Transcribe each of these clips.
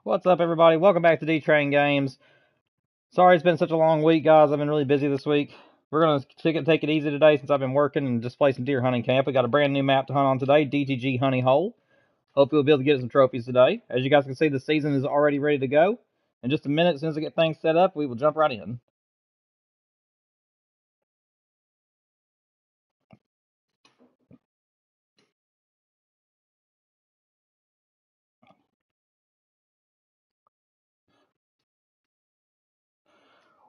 What's up, everybody? Welcome back to D-Train Games. Sorry it's been such a long week, guys. I've been really busy this week. We're going to take it easy today since I've been working and just play some deer hunting camp. We got a brand new map to hunt on today, DTG Honey Hole. Hope you'll be able to get some trophies today. As you guys can see, the season is already ready to go. In just a minute, as soon as I get things set up, we will jump right in.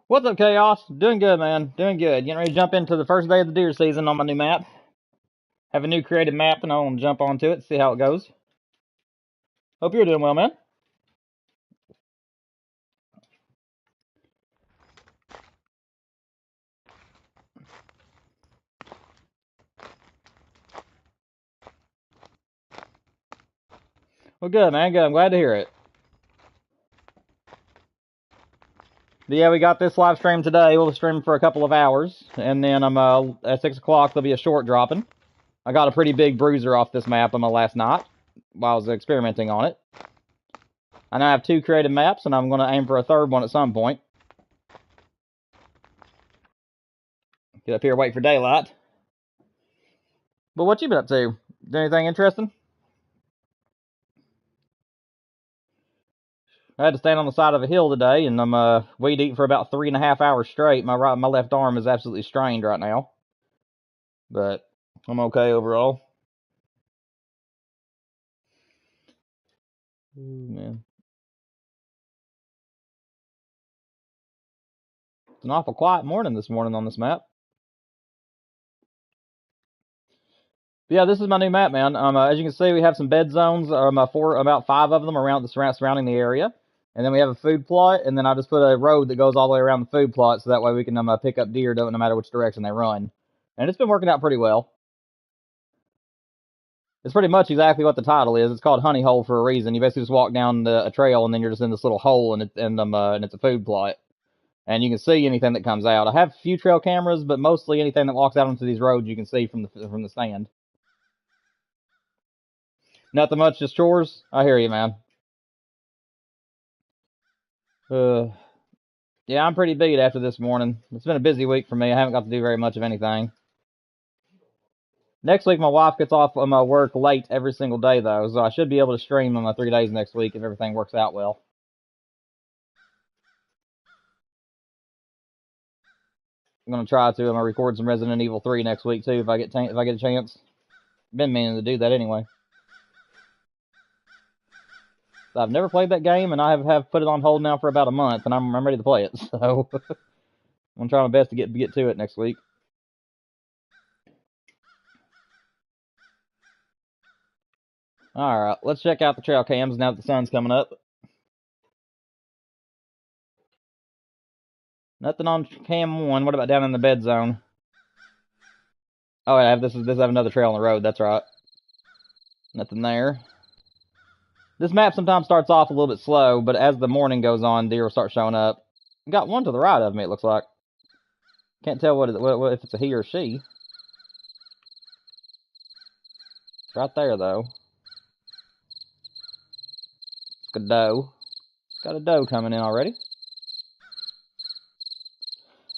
What's up, Chaos? Doing good, man. Doing good. Getting ready to jump into the first day of the deer season on my new map. Have a new created map, and I want to jump onto it, see how it goes. Hope you're doing well, man. Well, good, man. Good. I'm glad to hear it. But yeah, we got this live stream today. We'll stream for a couple of hours, and then at 6 o'clock there'll be a short dropping. I got a pretty big bruiser off this map on my last night while I was experimenting on it. I now have 2 created maps, and I'm going to aim for a third one at some point. Get up here, wait for daylight. But what you been up to? Doing anything interesting? I had to stand on the side of a hill today, and I'm weed eating for about 3.5 hours straight. My left arm is absolutely strained right now, but I'm okay overall. Ooh, man. It's an awful quiet morning this morning on this map. Yeah, this is my new map, man. As you can see, we have some bed zones, about 5 of them around surrounding the area. And then we have a food plot, and then I just put a road that goes all the way around the food plot, so that way we can pick up deer no matter which direction they run. And it's been working out pretty well. It's pretty much exactly what the title is. It's called Honey Hole for a reason. You basically just walk down a trail, and then you're just in this little hole, and it's a food plot. And you can see anything that comes out. I have a few trail cameras, but mostly anything that walks out onto these roads you can see from the stand. Nothing much, just chores. I hear you, man. Yeah, I'm pretty beat after this morning. It's been a busy week for me. I haven't got to do very much of anything. Next week, my wife gets off of my work late every single day, though, so I should be able to stream on my 3 days next week if everything works out well. I'm gonna try to. I'm gonna record some Resident Evil 3 next week too if I get a chance. Been meaning to do that anyway. I've never played that game, and I have put it on hold now for about a month, and I'm ready to play it. So I'm gonna try my best to get to it next week. All right, let's check out the trail cams now that the sun's coming up. Nothing on cam 1. What about down in the bed zone? Oh, I have this have another trail on the road. That's right. Nothing there. This map sometimes starts off a little bit slow, but as the morning goes on, deer will start showing up. Got one to the right of me, it looks like. Can't tell what if it's a he or she. It's right there, though. It's a doe. Got a doe coming in already.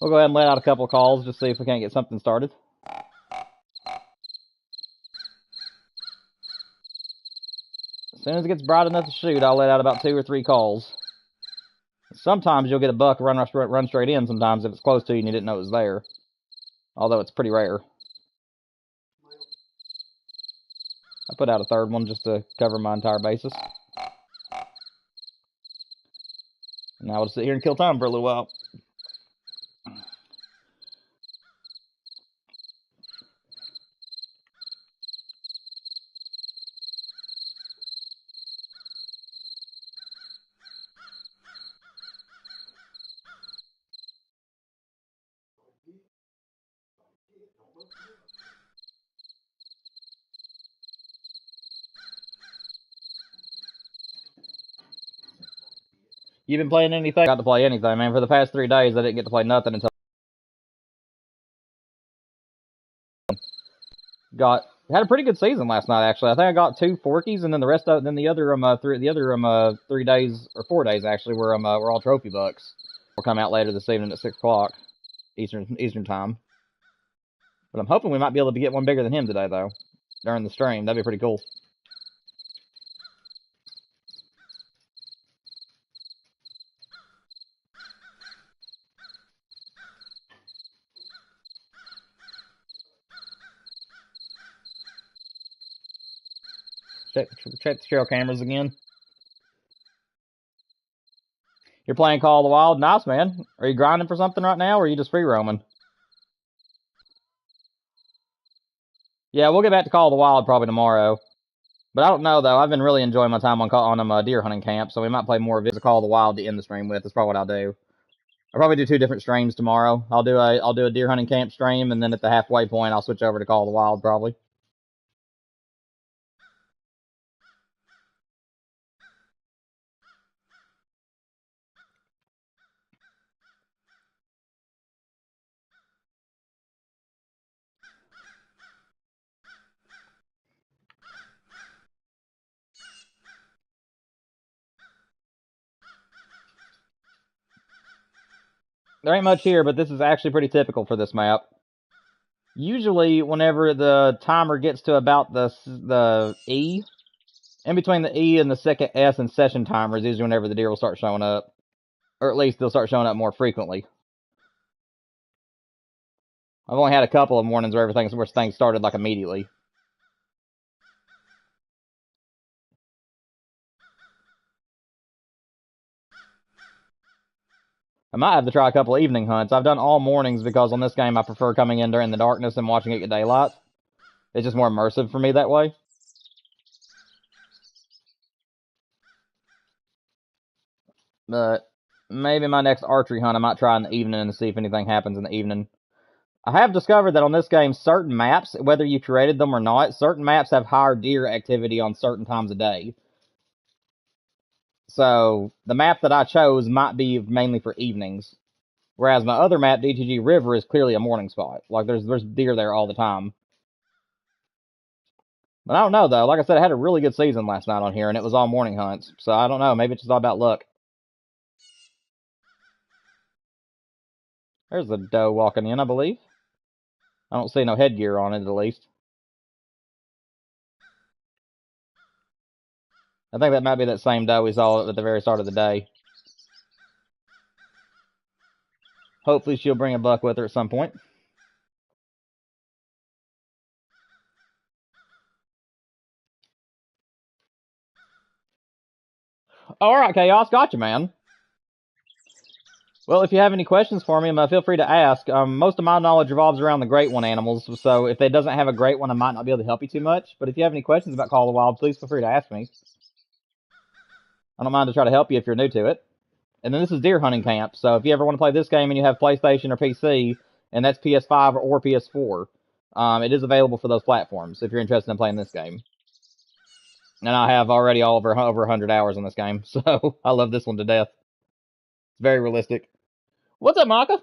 We'll go ahead and let out a couple of calls, just see if we can't get something started. As soon as it gets bright enough to shoot, I'll let out about 2 or 3 calls. Sometimes you'll get a buck run straight in sometimes if it's close to you and you didn't know it was there. Although it's pretty rare. I put out a third one just to cover my entire basis. Now I'll just sit here and kill time for a little while. You been playing anything? I got to play anything, man. For the past 3 days, I didn't get to play nothing until got Had a pretty good season last night, actually. I think I got 2 forkies, and then the rest of then the other 3 days or 4 days actually were all trophy bucks. Will come out later this evening at 6 o'clock Eastern time. But I'm hoping we might be able to get one bigger than him today, though, during the stream. That'd be pretty cool. Check the trail cameras again. You're playing Call of the Wild? Nice, man. Are you grinding for something right now, or are you just free roaming? Yeah, we'll get back to Call of the Wild probably tomorrow. But I don't know, though. I've been really enjoying my time on deer hunting camp, so we might play more of Call of the Wild to end the stream with. That's probably what I'll do. I'll probably do 2 different streams tomorrow. I'll do a deer hunting camp stream, and then at the halfway point, I'll switch over to Call of the Wild, probably. There ain't much here, but this is actually pretty typical for this map. Usually, whenever the timer gets to about the E, in between the E and the second S and session timer is usually whenever the deer will start showing up. Or at least they'll start showing up more frequently. I've only had a couple of mornings where things started like immediately. I might have to try a couple of evening hunts. I've done all mornings because on this game I prefer coming in during the darkness and watching it get daylight. It's just more immersive for me that way. But maybe my next archery hunt I might try in the evening and see if anything happens in the evening. I have discovered that on this game, certain maps, whether you created them or not, certain maps have higher deer activity on certain times of day. So the map that I chose might be mainly for evenings. Whereas my other map, DTG River, is clearly a morning spot. Like, there's deer there all the time. But I don't know, though. Like I said, I had a really good season last night on here, and it was all morning hunts. So I don't know. Maybe it's just all about luck. There's a doe walking in, I believe. I don't see no headgear on it, at least. I think that might be that same doe we saw at the very start of the day. Hopefully she'll bring a buck with her at some point. Alright, Chaos, gotcha, man. Well, if you have any questions for me, feel free to ask. Most of my knowledge revolves around the Great One animals, so if it doesn't have a Great One, I might not be able to help you too much. But if you have any questions about Call of the Wild, please feel free to ask me. I don't mind to try to help you if you're new to it. And then this is deer hunting camp, so if you ever want to play this game and you have PlayStation or PC, and that's PS5 or PS4, it is available for those platforms if you're interested in playing this game. And I have already over 100 hours on this game, so I love this one to death. It's very realistic. What's up, Maka?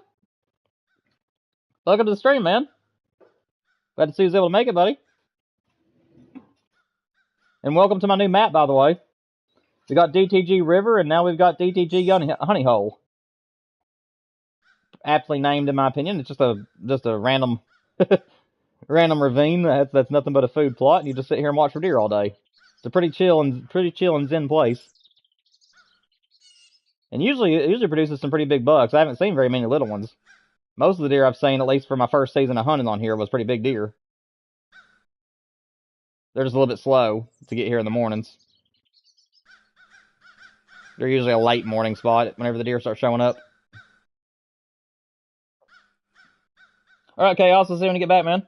Welcome to the stream, man. Glad to see you was able to make it, buddy. And welcome to my new map, by the way. We got DTG River, and now we've got DTG Honey Hole. Aptly named, in my opinion. It's just a random random ravine that's nothing but a food plot, and you just sit here and watch for deer all day. It's a pretty chill and zen place. And usually it produces some pretty big bucks. I haven't seen very many little ones. Most of the deer I've seen, at least for my first season of hunting on here, was pretty big deer. They're just a little bit slow to get here in the mornings. They're usually a late morning spot whenever the deer start showing up. Alright, Chaos, I'll see you when you get back, man.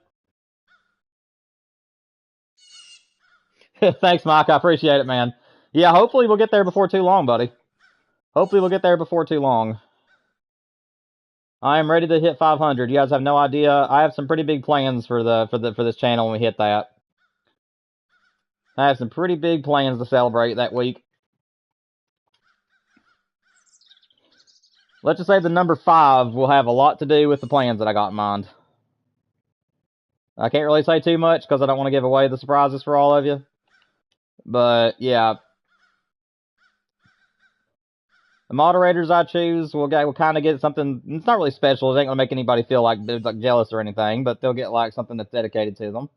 Thanks, Mike. I appreciate it, man. Yeah, hopefully we'll get there before too long, buddy. Hopefully we'll get there before too long. I am ready to hit 500. You guys have no idea. I have some pretty big plans for this channel when we hit that. I have some pretty big plans to celebrate that week. Let's just say the number 5 will have a lot to do with the plans that I got in mind. I can't really say too much because I don't want to give away the surprises for all of you. But yeah, the moderators I choose will kind of get something. It's not really special. It ain't gonna make anybody feel like they're like jealous or anything, but they'll get like something that's dedicated to them.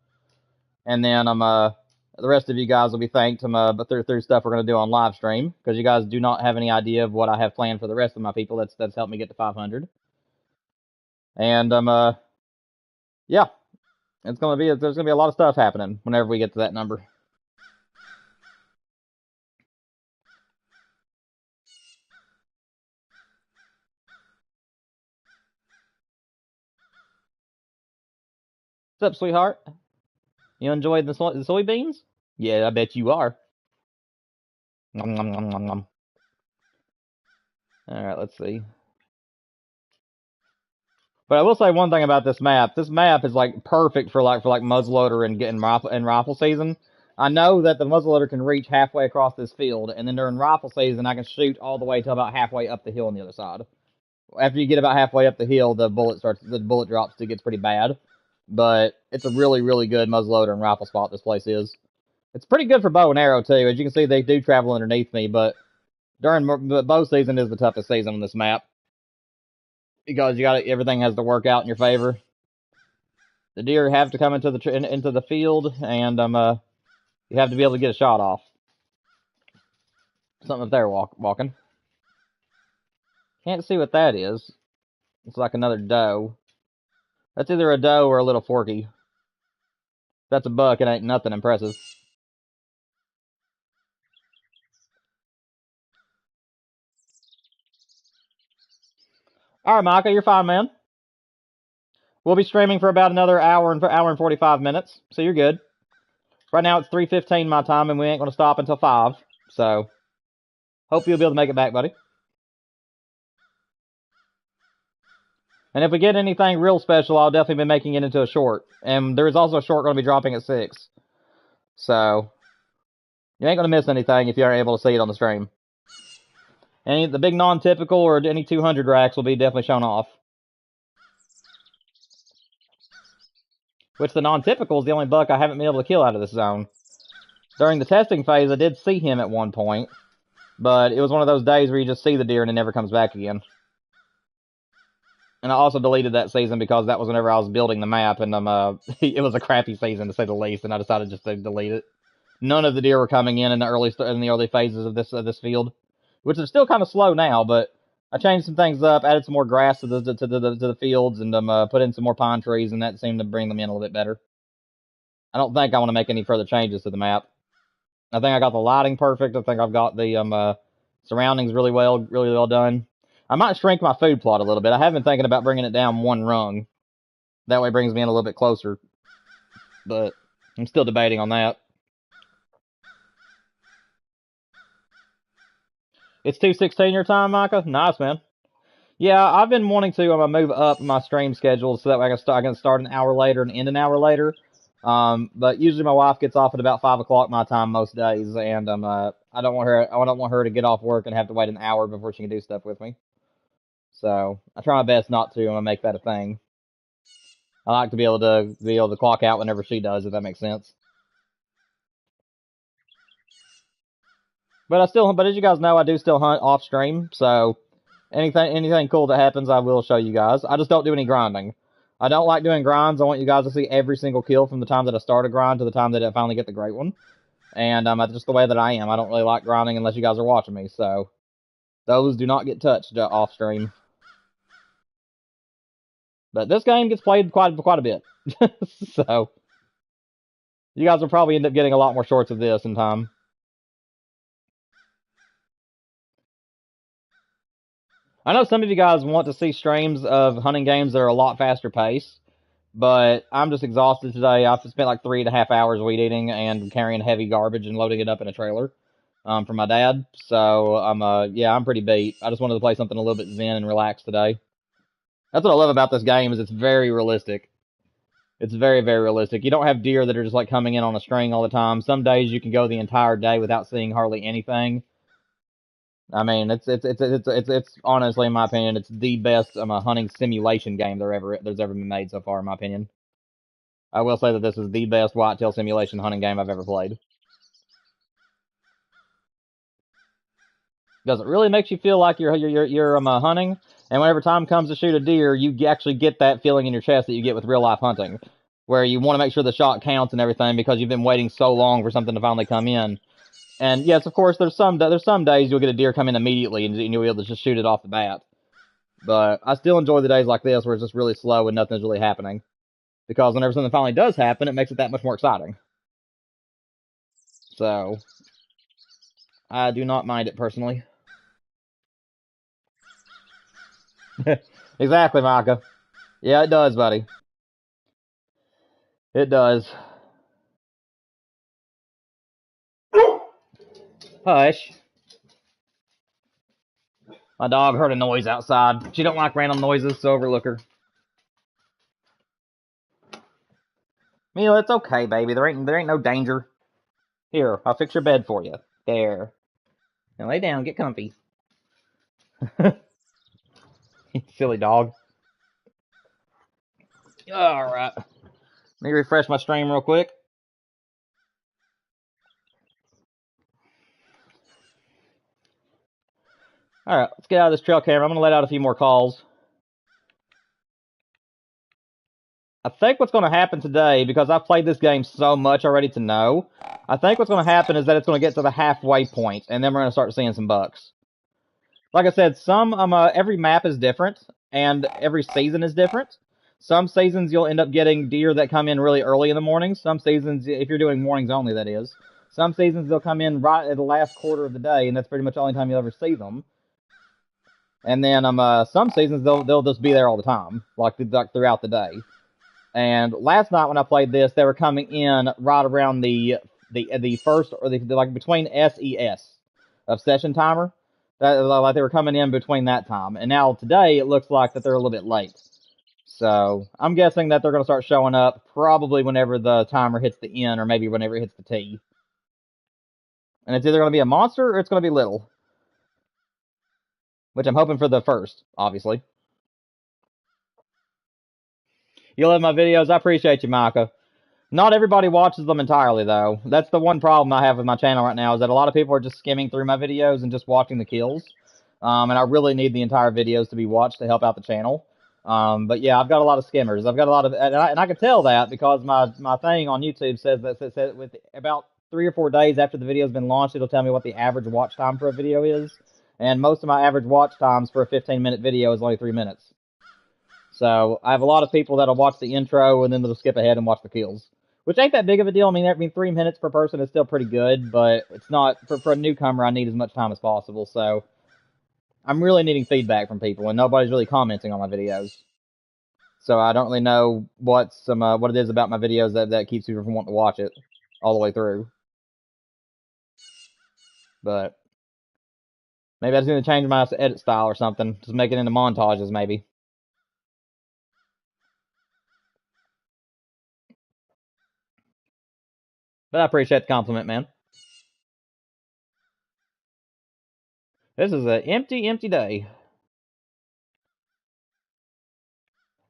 And then the rest of you guys will be thanked but through stuff we're gonna do on live stream because you guys do not have any idea of what I have planned for the rest of my people. That's helped me get to 500. And yeah, there's gonna be a lot of stuff happening whenever we get to that number. What's up, sweetheart? You enjoyed the soybeans? Yeah, I bet you are. Nom, nom, nom, nom, nom. All right, let's see. But I will say one thing about this map. This map is like perfect for muzzleloader and getting rifle season. I know that the muzzleloader can reach halfway across this field, and then during rifle season, I can shoot all the way to about halfway up the hill on the other side. After you get about halfway up the hill, the bullet drops to gets pretty bad. But it's a really, really good muzzleloader and rifle spot. This place is. It's pretty good for bow and arrow too. As you can see, they do travel underneath me, but bow season is the toughest season on this map because everything has to work out in your favor. The deer have to come into the field, and you have to be able to get a shot off. Something if they're walking. Can't see what that is. It's like another doe. That's either a doe or a little forky. If that's a buck, it ain't nothing impressive. All right, Micah, you're fine, man. We'll be streaming for about another hour and 45 minutes, so you're good. Right now it's 3:15 my time, and we ain't gonna stop until 5. So, hope you'll be able to make it back, buddy. And if we get anything real special, I'll definitely be making it into a short. And there is also a short going to be dropping at 6. So, you ain't going to miss anything if you aren't able to see it on the stream. The big non-typical or any 200 racks will be definitely shown off. Which the non-typical is the only buck I haven't been able to kill out of this zone. During the testing phase, I did see him at one point. But it was one of those days where you just see the deer and it never comes back again. And I also deleted that season because that was whenever I was building the map, and it was a crappy season to say the least, and I decided just to delete it. None of the deer were coming in the early phases of this field, which is still kind of slow now. But I changed some things up, added some more grass to the fields, and put in some more pine trees, and that seemed to bring them in a little bit better. I don't think I want to make any further changes to the map. I think I got the lighting perfect. I think I've got the surroundings really well done. I might shrink my food plot a little bit. I have been thinking about bringing it down one rung. That way it brings me in a little bit closer. But I'm still debating on that. It's 2:16 your time, Micah? Nice, man. Yeah, I've been wanting to move up my stream schedule so that way I can start an hour later and end an hour later. But usually my wife gets off at about 5 o'clock my time most days, and I don't want her to get off work and have to wait an hour before she can do stuff with me. So I try my best not to make that a thing. I like to be able to clock out whenever she does, if that makes sense. But as you guys know, I do still hunt off stream. So anything cool that happens, I will show you guys. I just don't do any grinding. I don't like doing grinds. I want you guys to see every single kill from the time that I start a grind to the time that I finally get the great one. And that's just the way that I am. I don't really like grinding unless you guys are watching me. So those do not get touched off stream. But this game gets played quite a bit. So you guys will probably end up getting a lot more shorts of this in time. I know some of you guys want to see streams of hunting games that are a lot faster paced, but I'm just exhausted today. I've spent like 3.5 hours weed eating and carrying heavy garbage and loading it up in a trailer for my dad. So I'm pretty beat. I just wanted to play something a little bit zen and relaxed today. That's what I love about this game is it's very realistic. It's very, very realistic. You don't have deer that are just like coming in on a string all the time. Some days you can go the entire day without seeing hardly anything. I mean, it's honestly, in my opinion, it's the best hunting simulation game there's ever been made so far, in my opinion. I will say that this is the best whitetail simulation hunting game I've ever played. Because it really makes you feel like you're hunting, and whenever time comes to shoot a deer, you actually get that feeling in your chest that you get with real life hunting, where you want to make sure the shot counts and everything because you've been waiting so long for something to finally come in. And yes, of course, there's some days you'll get a deer come in immediately and you'll be able to just shoot it off the bat. But I still enjoy the days like this where it's just really slow and nothing's really happening, because whenever something finally does happen, it makes it that much more exciting. So I do not mind it personally. Exactly, Micah. Yeah, it does, buddy. It does. Hush. My dog heard a noise outside. She don't like random noises, so overlook her. Mila, it's okay, baby. There ain't no danger. Here, I'll fix your bed for you. There. Now lay down, get comfy. Silly dog. Alright. Let me refresh my stream real quick. Alright, let's get out of this trail camera. I'm going to let out a few more calls. I think what's going to happen today, because I've played this game so much already to know, I think what's going to happen is that it's going to get to the halfway point, and then we're going to start seeing some bucks. Like I said, every map is different, and every season is different. Some seasons you'll end up getting deer that come in really early in the morning. Some seasons, if you're doing mornings only, that is. Some seasons they'll come in right at the last quarter of the day, and that's pretty much the only time you'll ever see them. And then some seasons they'll just be there all the time, like throughout the day. And last night when I played this, they were coming in right around the first, or like between SES of session timer. Like they were coming in between that time. And now today it looks like that they're a little bit late. So I'm guessing that they're going to start showing up probably whenever the timer hits the N, or maybe whenever it hits the T. And it's either going to be a monster or it's going to be little. Which I'm hoping for the first, obviously. You love my videos? I appreciate you, Micah. Not everybody watches them entirely, though. That's the one problem I have with my channel right now, is that a lot of people are just skimming through my videos and just watching the kills. And I really need the entire videos to be watched to help out the channel. But yeah, I've got a lot of skimmers. I've got a lot of, and I can tell that because my thing on YouTube says that with about 3 or 4 days after the video's been launched, it'll tell me what the average watch time for a video is. And most of my average watch times for a 15-minute video is only 3 minutes. So I have a lot of people that'll watch the intro and then they'll skip ahead and watch the kills, which ain't that big of a deal. I mean 3 minutes per person is still pretty good, but it's not, for a newcomer, I need as much time as possible. So I'm really needing feedback from people, and nobody's really commenting on my videos. So I don't really know what it is about my videos that keeps people from wanting to watch it all the way through. But maybe I just need to change my edit style or something. Just make it into montages, maybe. But I appreciate the compliment, man. This is an empty day.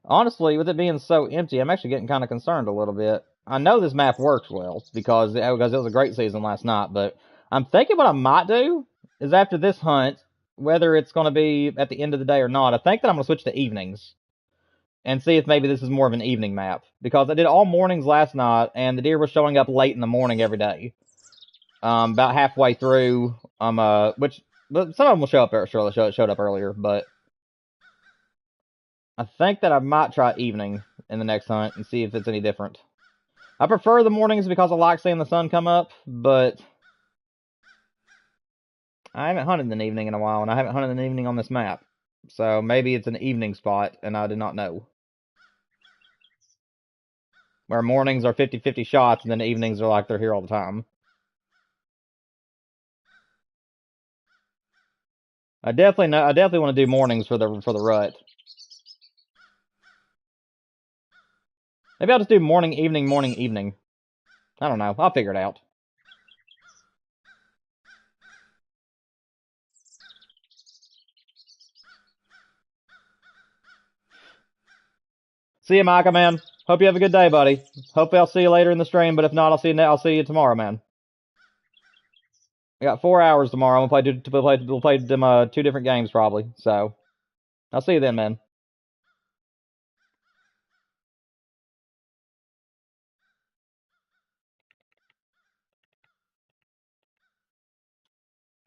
Honestly, with it being so empty, I'm actually getting kind of concerned a little bit. I know this map works well because it was a great season last night, but I'm thinking what I might do is after this hunt, whether it's going to be at the end of the day or not, I think that I'm going to switch to evenings and see if maybe this is more of an evening map, because I did all mornings last night and the deer were showing up late in the morning every day. About halfway through, but some of them will show up showed up earlier, but I think that I might try evening in the next hunt and see if it's any different. I prefer the mornings because I like seeing the sun come up, but I haven't hunted in an evening in a while, and I haven't hunted in an evening on this map. So maybe it's an evening spot, and I did not know. Where mornings are 50-50 shots, and then evenings are like they're here all the time. I definitely want to do mornings for the rut. Maybe I'll just do morning, evening. I don't know. I'll figure it out. See you, Micah, man. Hope you have a good day, buddy. Hope I'll see you later in the stream, but if not, I'll see you tomorrow, man. I got 4 hours tomorrow. We'll play them 2 different games probably. So I'll see you then, man.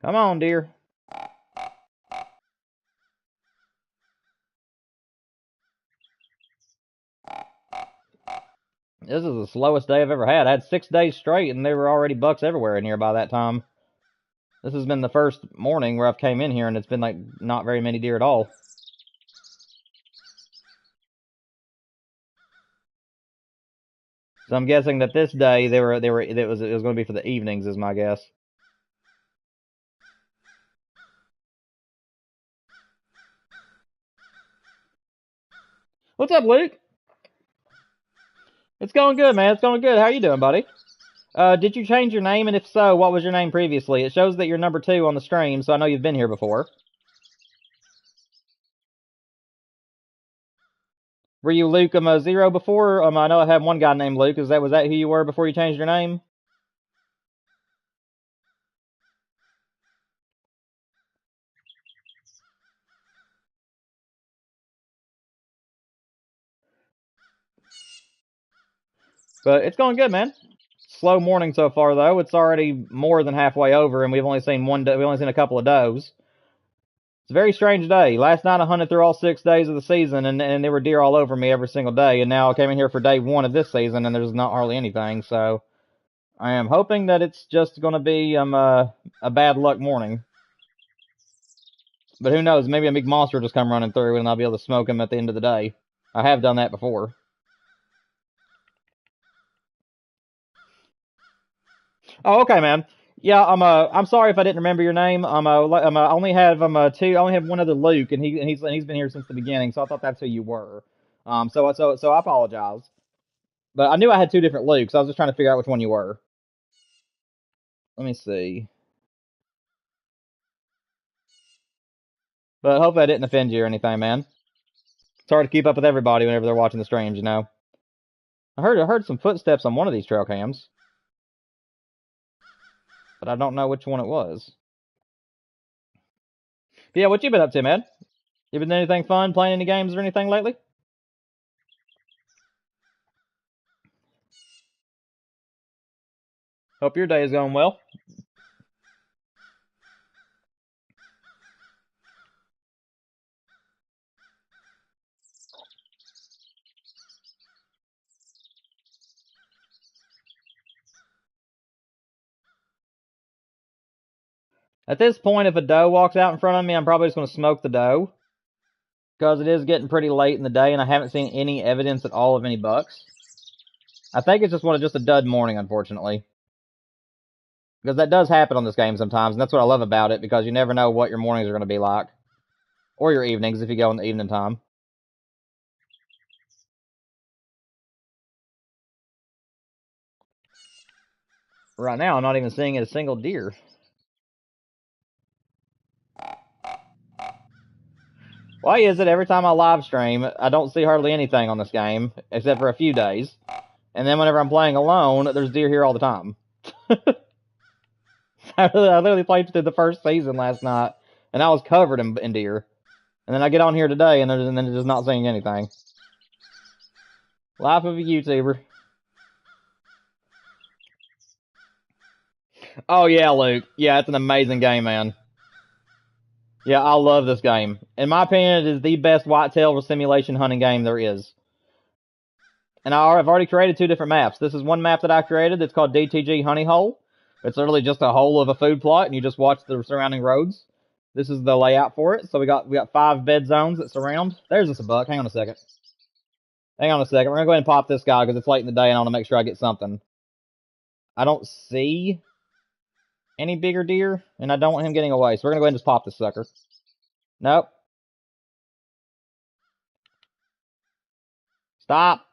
Come on, dear. This is the slowest day I've ever had. I had 6 days straight, and there were already bucks everywhere in here by that time. This has been the first morning where I've came in here, and it's been like not very many deer at all. So I'm guessing that this day it was going to be for the evenings, is my guess. What's up, Luke? It's going good, man. It's going good. How you doing, buddy? Did you change your name? And if so, what was your name previously? It shows that you're number 2 on the stream, so I know you've been here before. Were you Luke 0 before? I know I had one guy named Luke. Was that who you were before you changed your name? But it's going good, man. Slow morning so far, though. It's already more than halfway over, and we've only seen a couple of does. It's a very strange day. Last night I hunted through all 6 days of the season, and there were deer all over me every single day. And now I came in here for day 1 of this season, and there's not hardly anything. So I am hoping that it's just going to be a bad luck morning. But who knows? Maybe a big monster will just come running through, and I'll be able to smoke him at the end of the day. I have done that before. Oh, okay, man. Yeah, I'm sorry if I didn't remember your name. I only have I only have one other Luke, and he's been here since the beginning, so I thought that's who you were. So I apologize, but I knew I had 2 different Lukes. I was just trying to figure out which one you were. Let me see. But hopefully I didn't offend you or anything, man. It's hard to keep up with everybody whenever they're watching the streams, you know. I heard some footsteps on one of these trail cams, but I don't know which one it was. But yeah, what you been up to, man? You been doing anything fun, playing any games or anything lately? Hope your day is going well. At this point, if a doe walks out in front of me, I'm probably just going to smoke the doe. Because it is getting pretty late in the day, and I haven't seen any evidence at all of any bucks. I think it's just a dud morning, unfortunately. Because that does happen on this game sometimes, and that's what I love about it, because you never know what your mornings are going to be like. Or your evenings, if you go in the evening time. Right now, I'm not even seeing a single deer. Why is it every time I live stream, I don't see hardly anything on this game, except for a few days. And then whenever I'm playing alone, there's deer here all the time. I literally played through the first season last night, and I was covered in deer. And then I get on here today, and then just not seeing anything. Life of a YouTuber. Oh yeah, Luke. Yeah, it's an amazing game, man. Yeah, I love this game. In my opinion, it is the best whitetail simulation hunting game there is. And I've already created 2 different maps. This is one map that I created that's called DTG Honey Hole. It's literally just a hole of a food plot, and you just watch the surrounding roads. This is the layout for it. So we got 5 bed zones that surround. There's just a buck. Hang on a second. Hang on a second. We're gonna go ahead and pop this guy because it's late in the day, and I want to make sure I get something. I don't see any bigger deer, and I don't want him getting away. So we're gonna go ahead and just pop this sucker. Nope. Stop.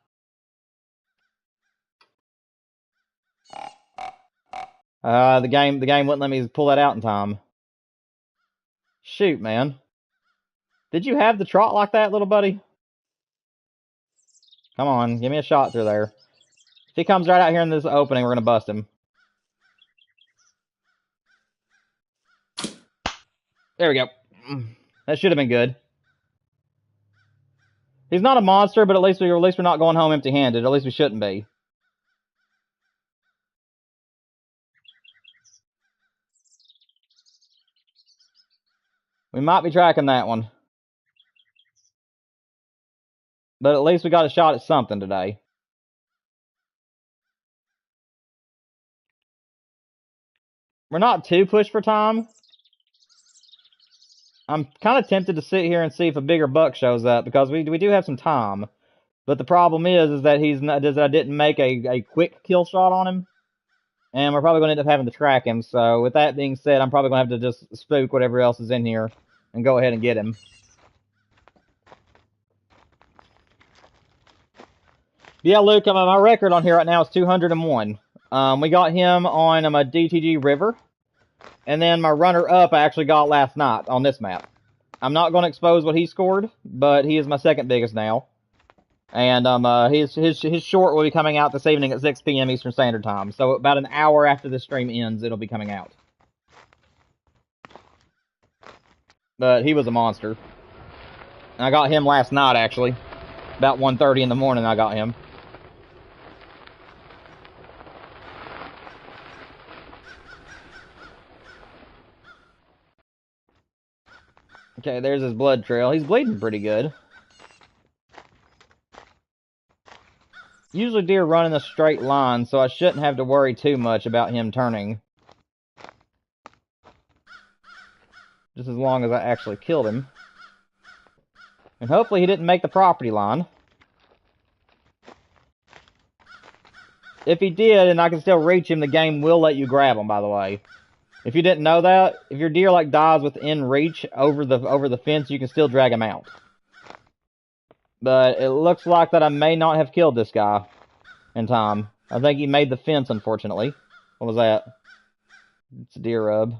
The game wouldn't let me pull that out in time. Shoot, man. Did you have the trot like that, little buddy? Come on, give me a shot through there. If he comes right out here in this opening, we're going to bust him. There we go. That should have been good. He's not a monster, but at least we're not going home empty-handed. At least we shouldn't be. We might be tracking that one. But at least we got a shot at something today. We're not too pushed for time. I'm kind of tempted to sit here and see if a bigger buck shows up, because we do have some time. But the problem is that I didn't make a quick kill shot on him. And we're probably going to end up having to track him. So with that being said, I'm probably going to have to just spook whatever else is in here and go ahead and get him. Yeah, Luke, my record on here right now is 201. We got him on a DTG River. And then my runner-up I actually got last night on this map. I'm not going to expose what he scored, but he is my second biggest now. And his short will be coming out this evening at 6 p.m. Eastern Standard Time. So about an hour after this stream ends, it'll be coming out. But he was a monster. I got him last night, actually. About 1:30 in the morning I got him. Okay, there's his blood trail. He's bleeding pretty good. Usually deer run in a straight line, so I shouldn't have to worry too much about him turning. Just as long as I actually killed him. And hopefully he didn't make the property line. If he did, and I can still reach him, the game will let you grab him, by the way. If you didn't know that, if your deer dies within reach over the fence, you can still drag him out. But it looks like that I may not have killed this guy in time. I think he made the fence, unfortunately. What was that? It's a deer rub.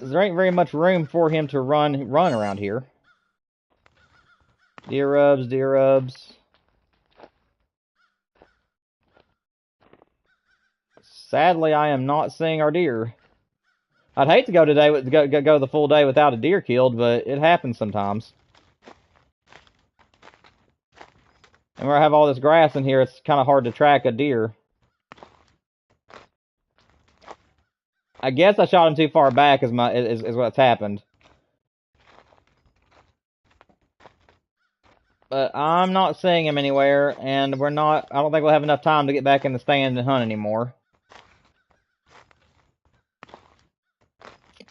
There ain't very much room for him to run around here. Deer rubs, deer rubs. Sadly, I am not seeing our deer. I'd hate to go today go the full day without a deer killed, but it happens sometimes. And where I have all this grass in here, it's kind of hard to track a deer. I guess I shot him too far back is what's happened. But I'm not seeing him anywhere, and I don't think we'll have enough time to get back in the stand and hunt anymore.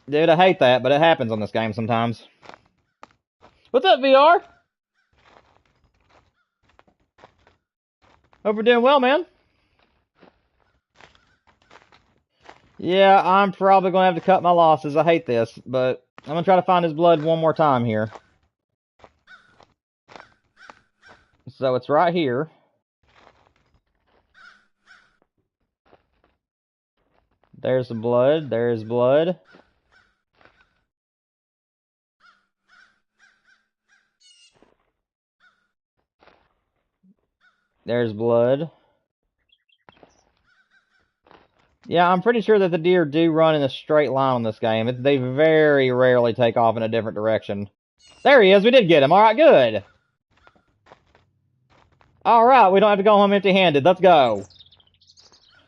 Dude, I hate that, but it happens on this game sometimes. What's up, VR? Hope you're doing well, man. Yeah, I'm probably going to have to cut my losses. I hate this, but I'm going to try to find his blood one more time here. So it's right here. There's the blood. There's blood. There's blood. Yeah, I'm pretty sure that the deer do run in a straight line on this game. They very rarely take off in a different direction. There he is. We did get him. All right, good. All right, we don't have to go home empty-handed. Let's go.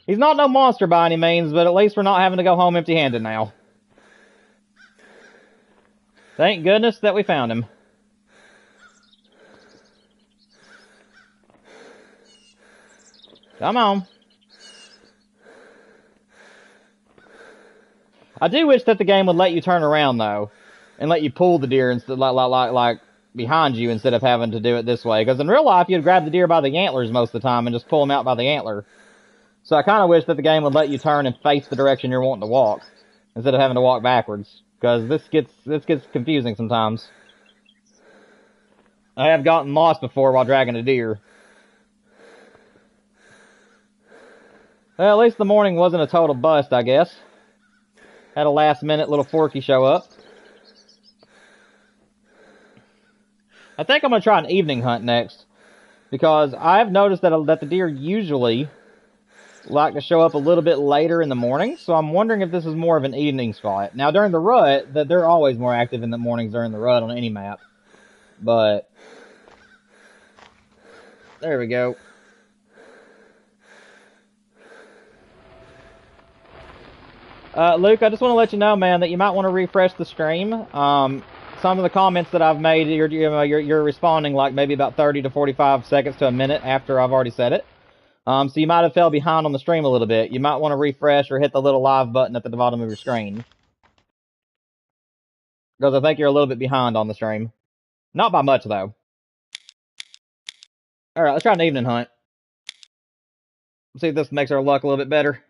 He's not no monster by any means, but at least we're not having to go home empty-handed now. Thank goodness that we found him. Come on. I do wish that the game would let you turn around, though, and let you pull the deer instead, like behind you, instead of having to do it this way. Because in real life, you'd grab the deer by the antlers most of the time and just pull him out by the antler. So I kind of wish that the game would let you turn and face the direction you're wanting to walk, instead of having to walk backwards. Because this gets confusing sometimes. I have gotten lost before while dragging a deer. Well, at least the morning wasn't a total bust, I guess. Had a last minute little Forky show up. I think I'm going to try an evening hunt next, because I've noticed that the deer usually like to show up a little bit later in the morning, so I'm wondering if this is more of an evening spot. Now, during the rut, they're always more active in the mornings during the rut on any map, but there we go. Luke, I just want to let you know, man, that you might want to refresh the stream. Some of the comments that I've made, you're responding like maybe about 30 to 45 seconds to a minute after I've already said it. So you might have fell behind on the stream a little bit. You might want to refresh or hit the little live button at the bottom of your screen, because I think you're a little bit behind on the stream. Not by much, though. Alright, let's try an evening hunt. See if this makes our luck a little bit better.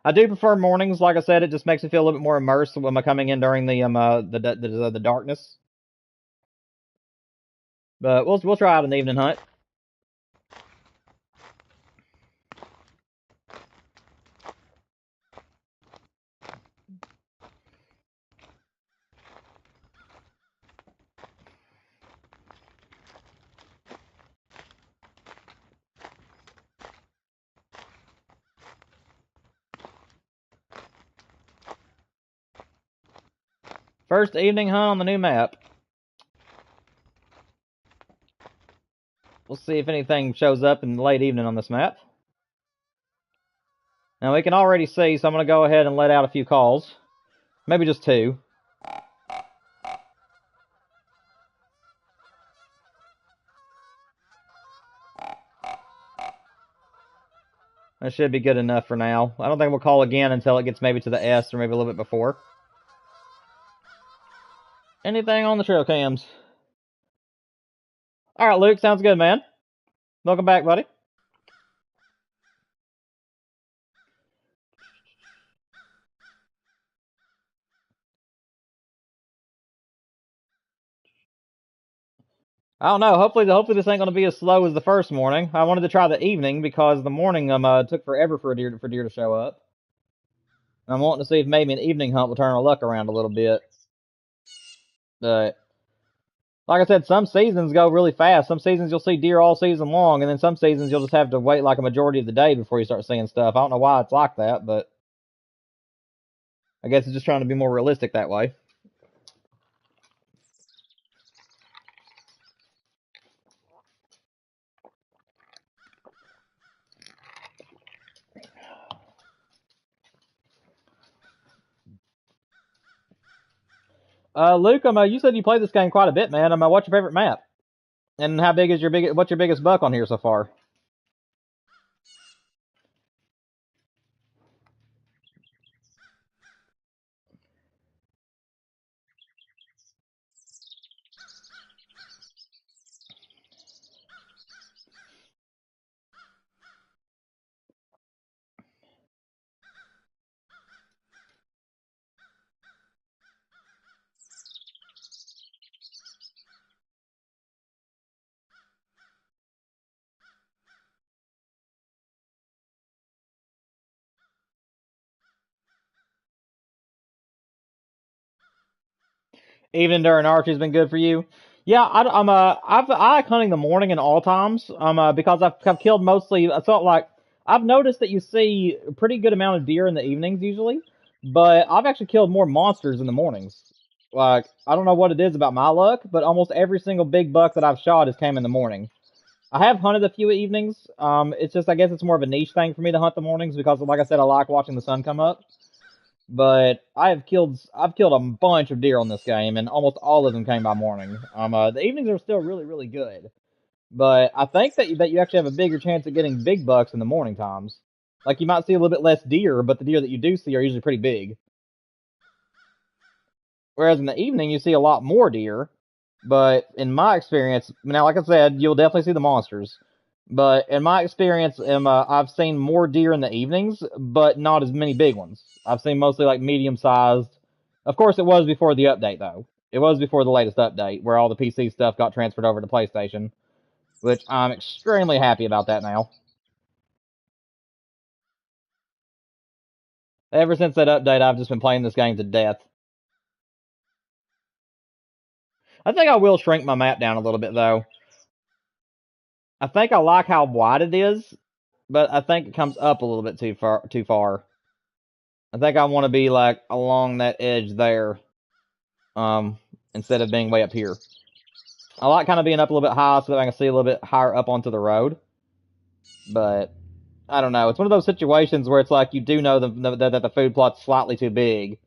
I do prefer mornings. Like I said, it just makes me feel a little bit more immersed when I'm coming in during the darkness. But we'll try out an evening hunt. First evening hunt on the new map. We'll see if anything shows up in the late evening on this map. Now we can already see, so I'm going to go ahead and let out a few calls. Maybe just 2. That should be good enough for now. I don't think we'll call again until it gets maybe to the S or maybe a little bit before. Anything on the trail cams? Alright, Luke, sounds good, man. Welcome back, buddy. I don't know. Hopefully this ain't gonna be as slow as the first morning. I wanted to try the evening because the morning took forever for deer to show up. I'm wanting to see if maybe an evening hunt will turn our luck around a little bit. But like I said, some seasons go really fast. Some seasons you'll see deer all season long, and then some seasons you'll just have to wait like a majority of the day before you start seeing stuff. I don't know why it's like that, but I guess it's just trying to be more realistic that way. Luke, you said you played this game quite a bit, man. What's your favorite map? And what's your biggest buck on here so far? Even during archery's been good for you. Yeah, I like hunting the morning in all times. Because I've killed mostly. I felt like I've noticed that you see a pretty good amount of deer in the evenings usually, but I've actually killed more monsters in the mornings. Like, I don't know what it is about my luck, but almost every single big buck that I've shot has came in the morning. I have hunted a few evenings. It's just, I guess it's more of a niche thing for me to hunt the mornings because, like I said, I like watching the sun come up. But I've killed a bunch of deer on this game, and almost all of them came by morning. The evenings are still really, really good, but I think that you actually have a bigger chance of getting big bucks in the morning times. Like, you might see a little bit less deer, but the deer that you do see are usually pretty big. Whereas in the evening, you see a lot more deer, but in my experience, now, like I said, you'll definitely see the monsters. But in my experience, I've seen more deer in the evenings, but not as many big ones. I've seen mostly like medium-sized. Of course, it was before the update, though. It was before the latest update, where all the PC stuff got transferred over to PlayStation, which I'm extremely happy about that now. Ever since that update, I've just been playing this game to death. I think I will shrink my map down a little bit, though. I think I like how wide it is, but I think it comes up a little bit too far. I think I want to be, like, along that edge there, instead of being way up here. I like kind of being up a little bit high so that I can see a little bit higher up onto the road. But I don't know. It's one of those situations where it's like you do know that the food plot's slightly too big,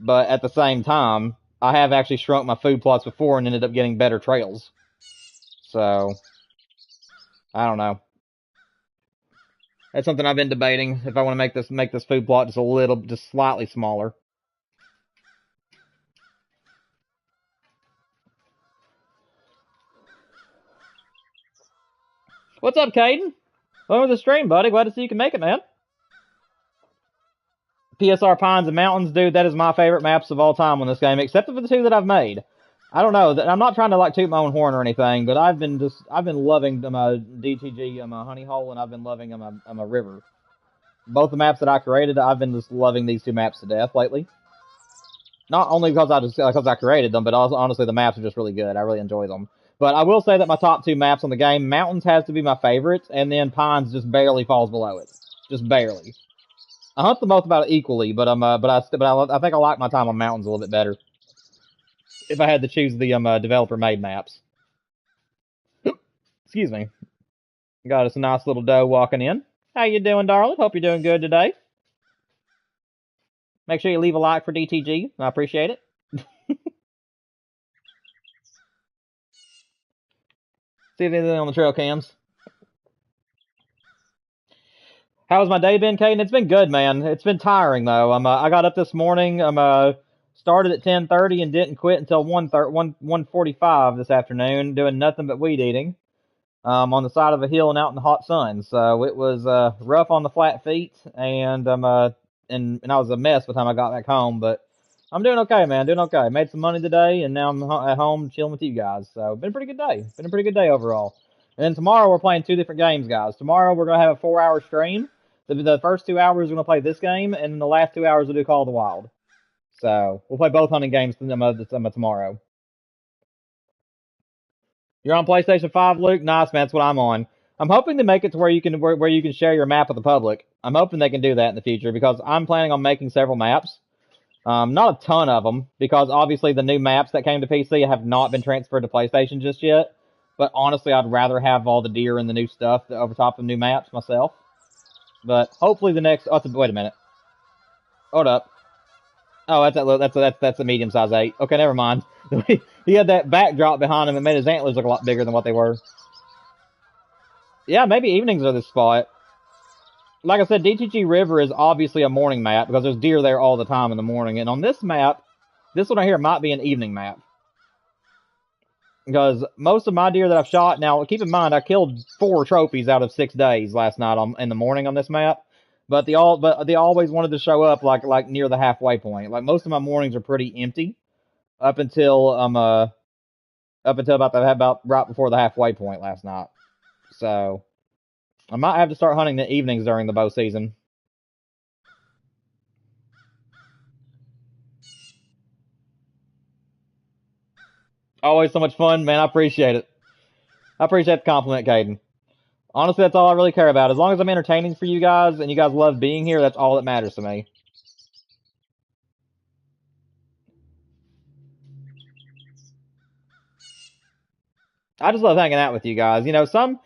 but at the same time, I have actually shrunk my food plots before and ended up getting better trails. So I don't know. That's something I've been debating if I want to make this food plot just slightly smaller. What's up, Caden? Welcome to the stream, buddy. Glad to see you can make it, man. PSR Pines and Mountains, dude, that is my favorite maps of all time on this game, except for the two that I've made. I don't know. I'm not trying to like toot my own horn or anything, but I've been loving DTG Honey Hole, and I've been loving a River. Both the maps that I created, I've been just loving these two maps to death lately. Not only because I created them, but also honestly the maps are just really good. I really enjoy them. But I will say that my top two maps on the game, Mountains has to be my favorite, and then Pines just barely falls below it, just barely. I hunt them both about equally, but I think I like my time on Mountains a little bit better. If I had to choose the developer made maps. Excuse me. Got us a nice little doe walking in. How you doing, darling? Hope you're doing good today. Make sure you leave a like for DTG. I appreciate it. See if anything on the trail cams. How's my day been, Caden? It's been good, man. It's been tiring though. I got up this morning. Started at 10:30 and didn't quit until 1:45 this afternoon, doing nothing but weed eating. On the side of a hill and out in the hot sun. So it was rough on the flat feet, and and I was a mess by the time I got back home. But I'm doing okay, man. Doing okay. Made some money today, and now I'm at home chilling with you guys. So been a pretty good day. Been a pretty good day overall. And then tomorrow we're playing two different games, guys. Tomorrow we're gonna have a 4-hour stream. The first 2 hours we're gonna play this game, and then the last 2 hours we'll do Call of the Wild. So we'll play both hunting games tomorrow. You're on PlayStation 5, Luke? Nice, man. That's what I'm on. I'm hoping to make it to where you can share your map with the public. I'm hoping they can do that in the future because I'm planning on making several maps. Not a ton of them because obviously the new maps that came to PC have not been transferred to PlayStation just yet. But honestly, I'd rather have all the deer and the new stuff over top of new maps myself. But hopefully the next. Oh, wait a minute. Hold up. Oh, that's a medium size 8. Okay, never mind. He had that backdrop behind him and made his antlers look a lot bigger than what they were. Yeah, maybe evenings are the spot. Like I said, DTG River is obviously a morning map because there's deer there all the time in the morning. And on this map, this one right here might be an evening map. Because most of my deer that I've shot, now keep in mind I killed 4 trophies out of 6 days last night in the morning on this map. But they always wanted to show up like near the halfway point. Like most of my mornings are pretty empty up until about right before the halfway point last night. So I might have to start hunting the evenings during the bow season. Always so much fun, man. I appreciate it. I appreciate the compliment, Caden. Honestly, that's all I really care about. As long as I'm entertaining for you guys and you guys love being here, that's all that matters to me. I just love hanging out with you guys. You know, some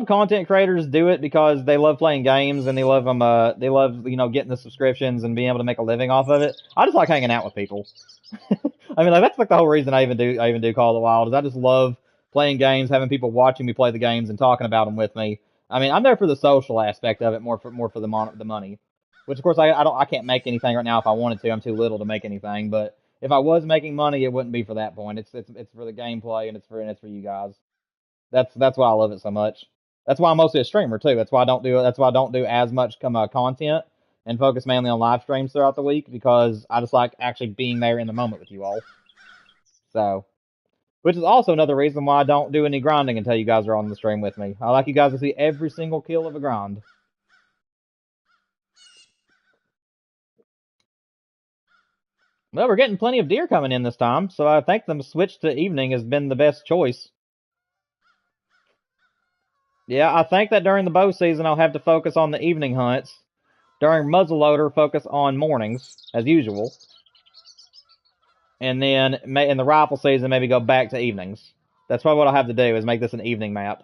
content creators do it because they love playing games and they love getting the subscriptions and being able to make a living off of it. I just like hanging out with people. I mean, like that's like the whole reason I even do Call of the Wild is I just love playing games, having people watching me play the games and talking about them with me. I mean, I'm there for the social aspect of it, more for the money. Which of course I can't make anything right now if I wanted to. I'm too little to make anything, but if I was making money, it wouldn't be for that point. It's for the gameplay and it's for you guys. That's why I love it so much. That's why I'm mostly a streamer too. That's why I don't do as much content and focus mainly on live streams throughout the week because I just like actually being there in the moment with you all. So, which is also another reason why I don't do any grinding until you guys are on the stream with me. I like you guys to see every single kill of a grind. Well, we're getting plenty of deer coming in this time, so I think the switch to evening has been the best choice. Yeah, I think that during the bow season I'll have to focus on the evening hunts. During muzzleloader, focus on mornings, as usual. And then in the rifle season, maybe go back to evenings. That's probably what I'll have to do, is make this an evening map.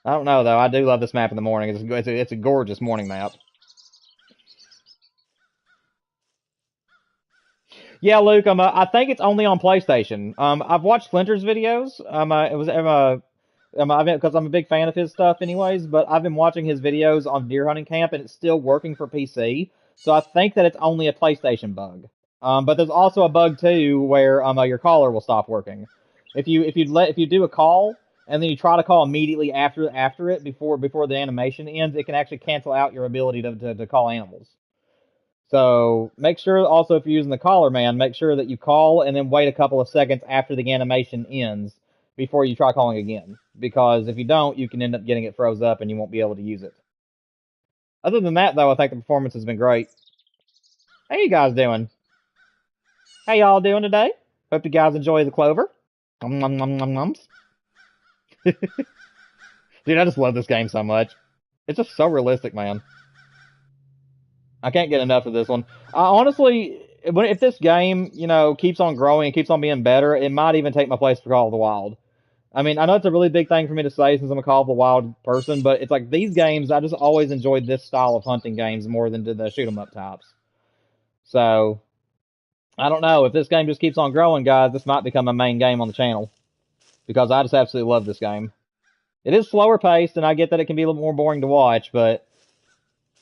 I don't know, though. I do love this map in the morning. It's a gorgeous morning map. Yeah, Luke. I think it's only on PlayStation. I've watched Flinter's videos. It was because I'm a big fan of his stuff, anyways. But I've been watching his videos on deer hunting camp, and it's still working for PC. So I think that it's only a PlayStation bug. But there's also a bug too where your caller will stop working. If you do a call and then you try to call immediately after it before the animation ends, it can actually cancel out your ability to call animals. So make sure also, if you're using the caller, man, make sure that you call and then wait a couple of seconds after the animation ends before you try calling again. Because if you don't, you can end up getting it froze up and you won't be able to use it. Other than that, though, I think the performance has been great. How you guys doing? How y'all doing today? Hope you guys enjoy the clover. Nom nom nom nom noms. Dude, I just love this game so much. It's just so realistic, man. I can't get enough of this one. Honestly, if this game, keeps on growing and keeps on being better, it might even take my place for Call of the Wild. I mean, I know it's a really big thing for me to say since I'm a Call of the Wild person, but it's like these games, I just always enjoyed this style of hunting games more than the shoot 'em up types. So, I don't know. If this game just keeps on growing, guys, this might become a main game on the channel. Because I just absolutely love this game. It is slower paced, and I get that it can be a little more boring to watch, but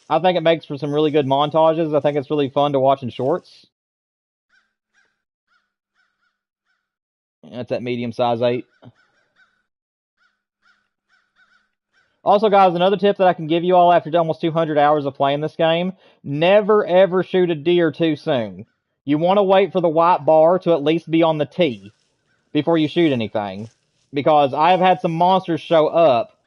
I think it makes for some really good montages. I think it's really fun to watch in shorts. That's that medium size 8. Also, guys, another tip that I can give you all after almost 200 hours of playing this game, never ever shoot a deer too soon. You want to wait for the white bar to at least be on the T before you shoot anything. Because I have had some monsters show up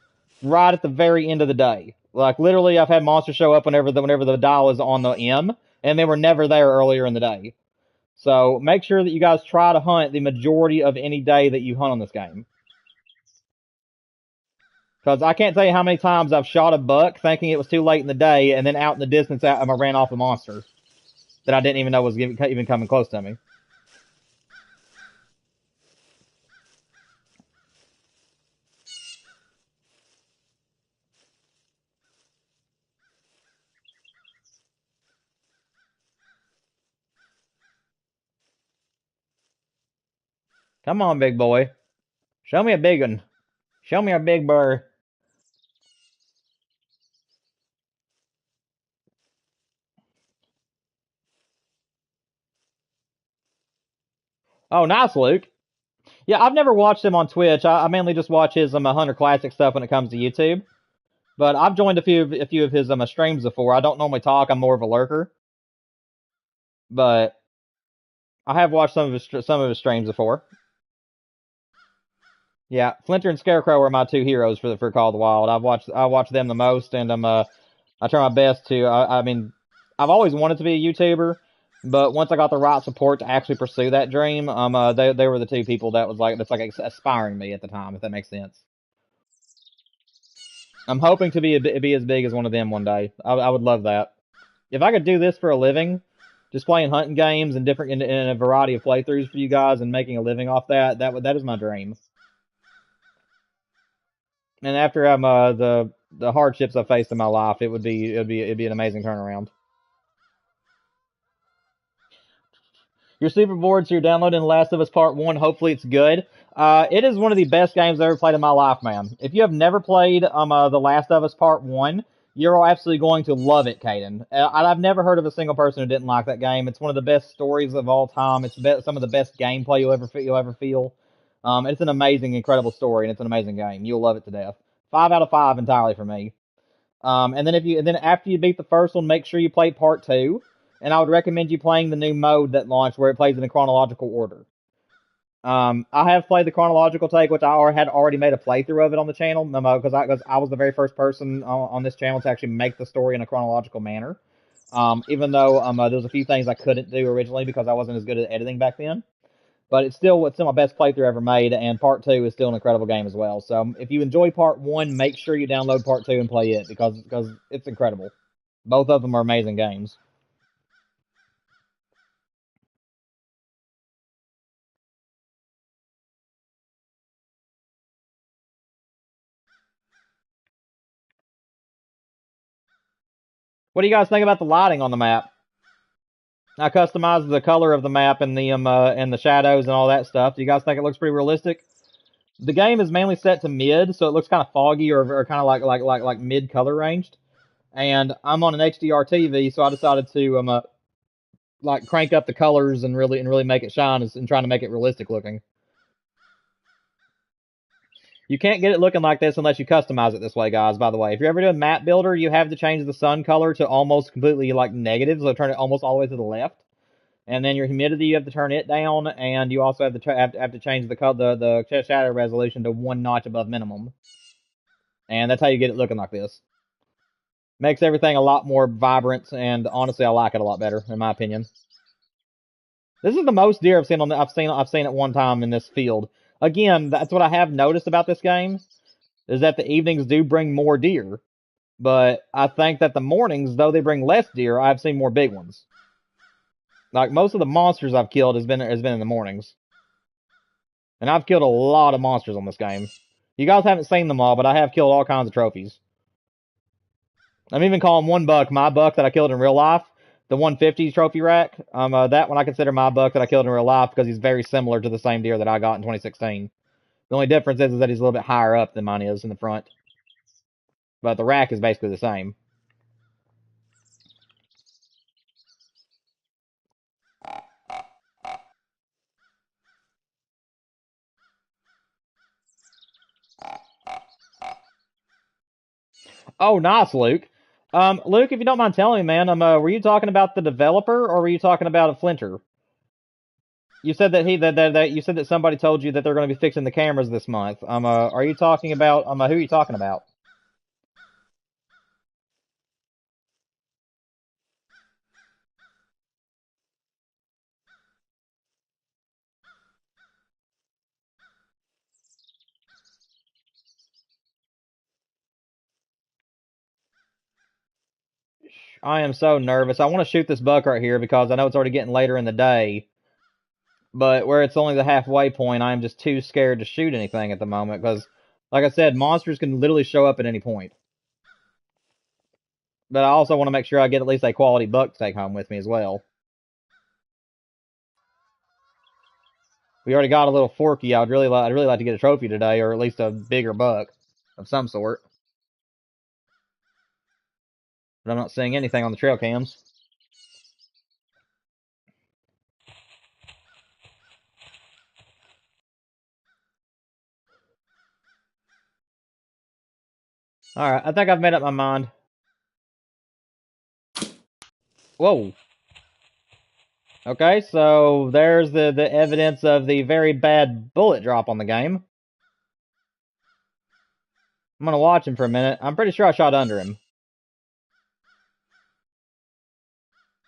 right at the very end of the day. Like, literally, I've had monsters show up whenever the dial is on the M, and they were never there earlier in the day. So, make sure that you guys try to hunt the majority of any day that you hunt on this game. Because I can't tell you how many times I've shot a buck thinking it was too late in the day, and then out in the distance, I ran off a monster that I didn't even know was even coming close to me. Come on, big boy. Show me a big one. Show me a big bird. Oh, nice, Luke. Yeah, I've never watched him on Twitch. I mainly just watch his Hunter Classic stuff when it comes to YouTube. But I've joined a few of his streams before. I don't normally talk. I'm more of a lurker. But I have watched some of his streams before. Yeah, Flinter and Scarecrow are my two heroes for Call of the Wild. I watch them the most, and I try my best to. I mean, I've always wanted to be a YouTuber, but once I got the right support to actually pursue that dream, they were the two people that's like aspiring me at the time, if that makes sense. I'm hoping to be as big as one of them one day. I would love that. If I could do this for a living, just playing hunting games and in a variety of playthroughs for you guys and making a living off that is my dream. And after the hardships I've faced in my life, it'd be an amazing turnaround. You're super bored, so you're downloading The Last of Us Part 1. Hopefully it's good. It is one of the best games I've ever played in my life, man. If you have never played The Last of Us Part 1, you're absolutely going to love it, Caden. I've never heard of a single person who didn't like that game. It's one of the best stories of all time. It's some of the best gameplay you'll ever feel. It's an amazing, incredible story, and it's an amazing game. You'll love it to death. 5 out of 5 entirely for me. And then after you beat the first one, make sure you play Part 2. And I would recommend you playing the new mode that launched where it plays in a chronological order. I have played the chronological take, which I had already made a playthrough of it on the channel, because I was the very first person on this channel to actually make the story in a chronological manner. Even though there was a few things I couldn't do originally because I wasn't as good at editing back then. But it's still my best playthrough ever made, and part 2 is still an incredible game as well. So if you enjoy part 1, make sure you download part 2 and play it because it's incredible. Both of them are amazing games. What do you guys think about the lighting on the map? I customized the color of the map and the shadows and all that stuff. Do you guys think it looks pretty realistic? The game is mainly set to mid, so it looks kind of foggy or kind of like mid color ranged. And I'm on an HDR TV, so I decided to like crank up the colors and really make it shine and trying to make it realistic looking. You can't get it looking like this unless you customize it this way, guys, by the way. If you're ever doing map builder, you have to change the sun color to almost completely like negative, so turn it almost all the way to the left. And then your humidity, you have to turn it down, and you also have to change the shadow resolution to 1 notch above minimum. And that's how you get it looking like this. Makes everything a lot more vibrant, and honestly, I like it a lot better, in my opinion. This is the most deer I've seen I've seen at one time in this field. Again, that's what I have noticed about this game, is that the evenings do bring more deer. But I think that the mornings, though they bring less deer, I've seen more big ones. Like, most of the monsters I've killed has been in the mornings. And I've killed a lot of monsters on this game. You guys haven't seen them all, but I have killed all kinds of trophies. I'm even calling one buck my buck that I killed in real life. The 150 trophy rack. That one I consider my buck that I killed in real life because he's very similar to the same deer that I got in 2016. The only difference is that he's a little bit higher up than mine is in the front. But the rack is basically the same. Oh, nice, Luke. Luke, if you don't mind telling me, man, were you talking about the developer or were you talking about a Flinter? You said that you said that somebody told you that they're going to be fixing the cameras this month. Are you talking about who are you talking about? I am so nervous. I want to shoot this buck right here because I know it's already getting later in the day. But where it's only the halfway point, I am just too scared to shoot anything at the moment because, like I said, monsters can literally show up at any point. But I also want to make sure I get at least a quality buck to take home with me as well. We already got a little forky. I'd really like to get a trophy today, or at least a bigger buck of some sort. But I'm not seeing anything on the trail cams. Alright, I think I've made up my mind. Whoa. Okay, so there's the evidence of the very bad bullet drop on the game. I'm gonna watch him for a minute. I'm pretty sure I shot under him.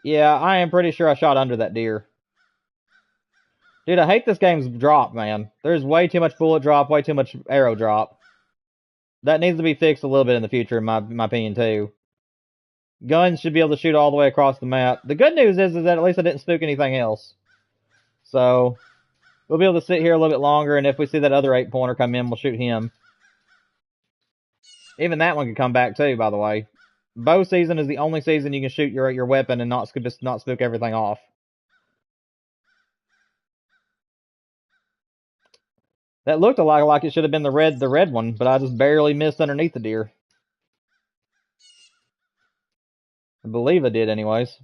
Yeah, I am pretty sure I shot under that deer. Dude, I hate this game's drop, man. There's way too much bullet drop, way too much arrow drop. That needs to be fixed a little bit in the future, in my opinion, too. Guns should be able to shoot all the way across the map. The good news is that at least I didn't spook anything else. So, we'll be able to sit here a little bit longer, and if we see that other 8-pointer come in, we'll shoot him. Even that one can come back, too, by the way. Bow season is the only season you can shoot your weapon and not spook everything off. That looked a lot like it should have been the red one, but I just barely missed underneath the deer. I believe I did, anyways.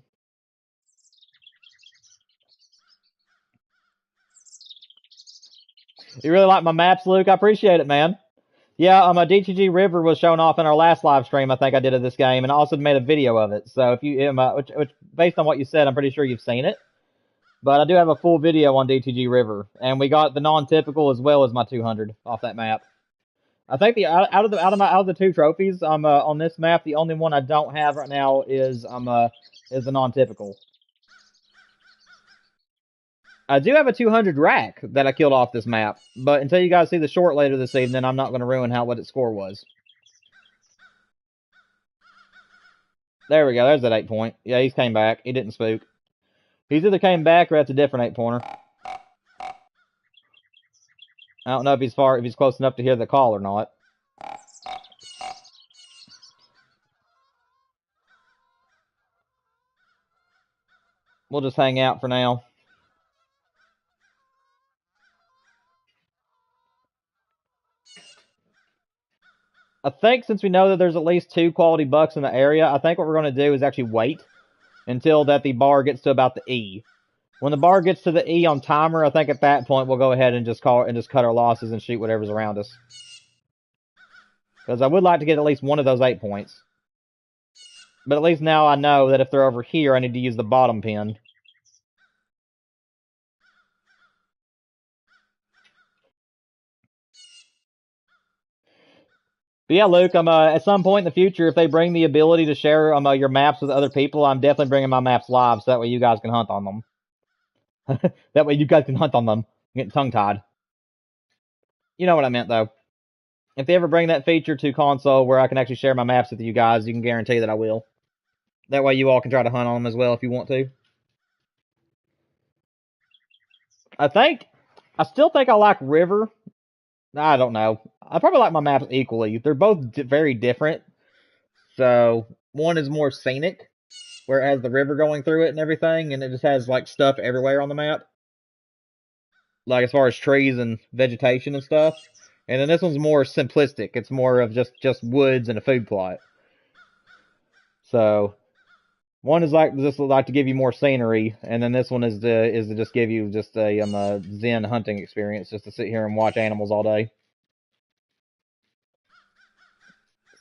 You really like my maps, Luke? I appreciate it, man. Yeah, a DTG River was shown off in our last live stream, I think I did of this game, and I also made a video of it. So if you, which based on what you said, I'm pretty sure you've seen it. But I do have a full video on DTG River, and we got the non-typical as well as my 200 off that map. I think the out of the two trophies, on this map, the only one I don't have right now is the non-typical. I do have a 200 rack that I killed off this map, but until you guys see the short later this evening, I'm not going to ruin what its score was. There we go. There's that 8-point. Yeah, he's came back. He didn't spook. He's either came back or that's a different 8-pointer. I don't know if he's close enough to hear the call or not. We'll just hang out for now. I think since we know that there's at least 2 quality bucks in the area, I think what we're going to do is actually wait until that the bar gets to about the E. When the bar gets to the E on timer, I think at that point we'll go ahead and just cut our losses and shoot whatever's around us. Because I would like to get at least one of those 8 points. But at least now I know that if they're over here, I need to use the bottom pin. But yeah, Luke, at some point in the future, if they bring the ability to share your maps with other people, I'm definitely bringing my maps live, so that way you guys can hunt on them. That way you guys can hunt on them. I'm getting tongue-tied. You know what I meant, though. If they ever bring that feature to console where I can actually share my maps with you guys, you can guarantee that I will. That way you all can try to hunt on them as well if you want to. I still think I like River. I don't know. I probably like my maps equally. They're both very different. So, one is more scenic, where it has the river going through it and everything, and it just has, like, stuff everywhere on the map. Like, as far as trees and vegetation and stuff. And then this one's more simplistic. It's more of just woods and a food plot. So, one is like to give you more scenery, and then this one is to just give you just a zen hunting experience, just to sit here and watch animals all day.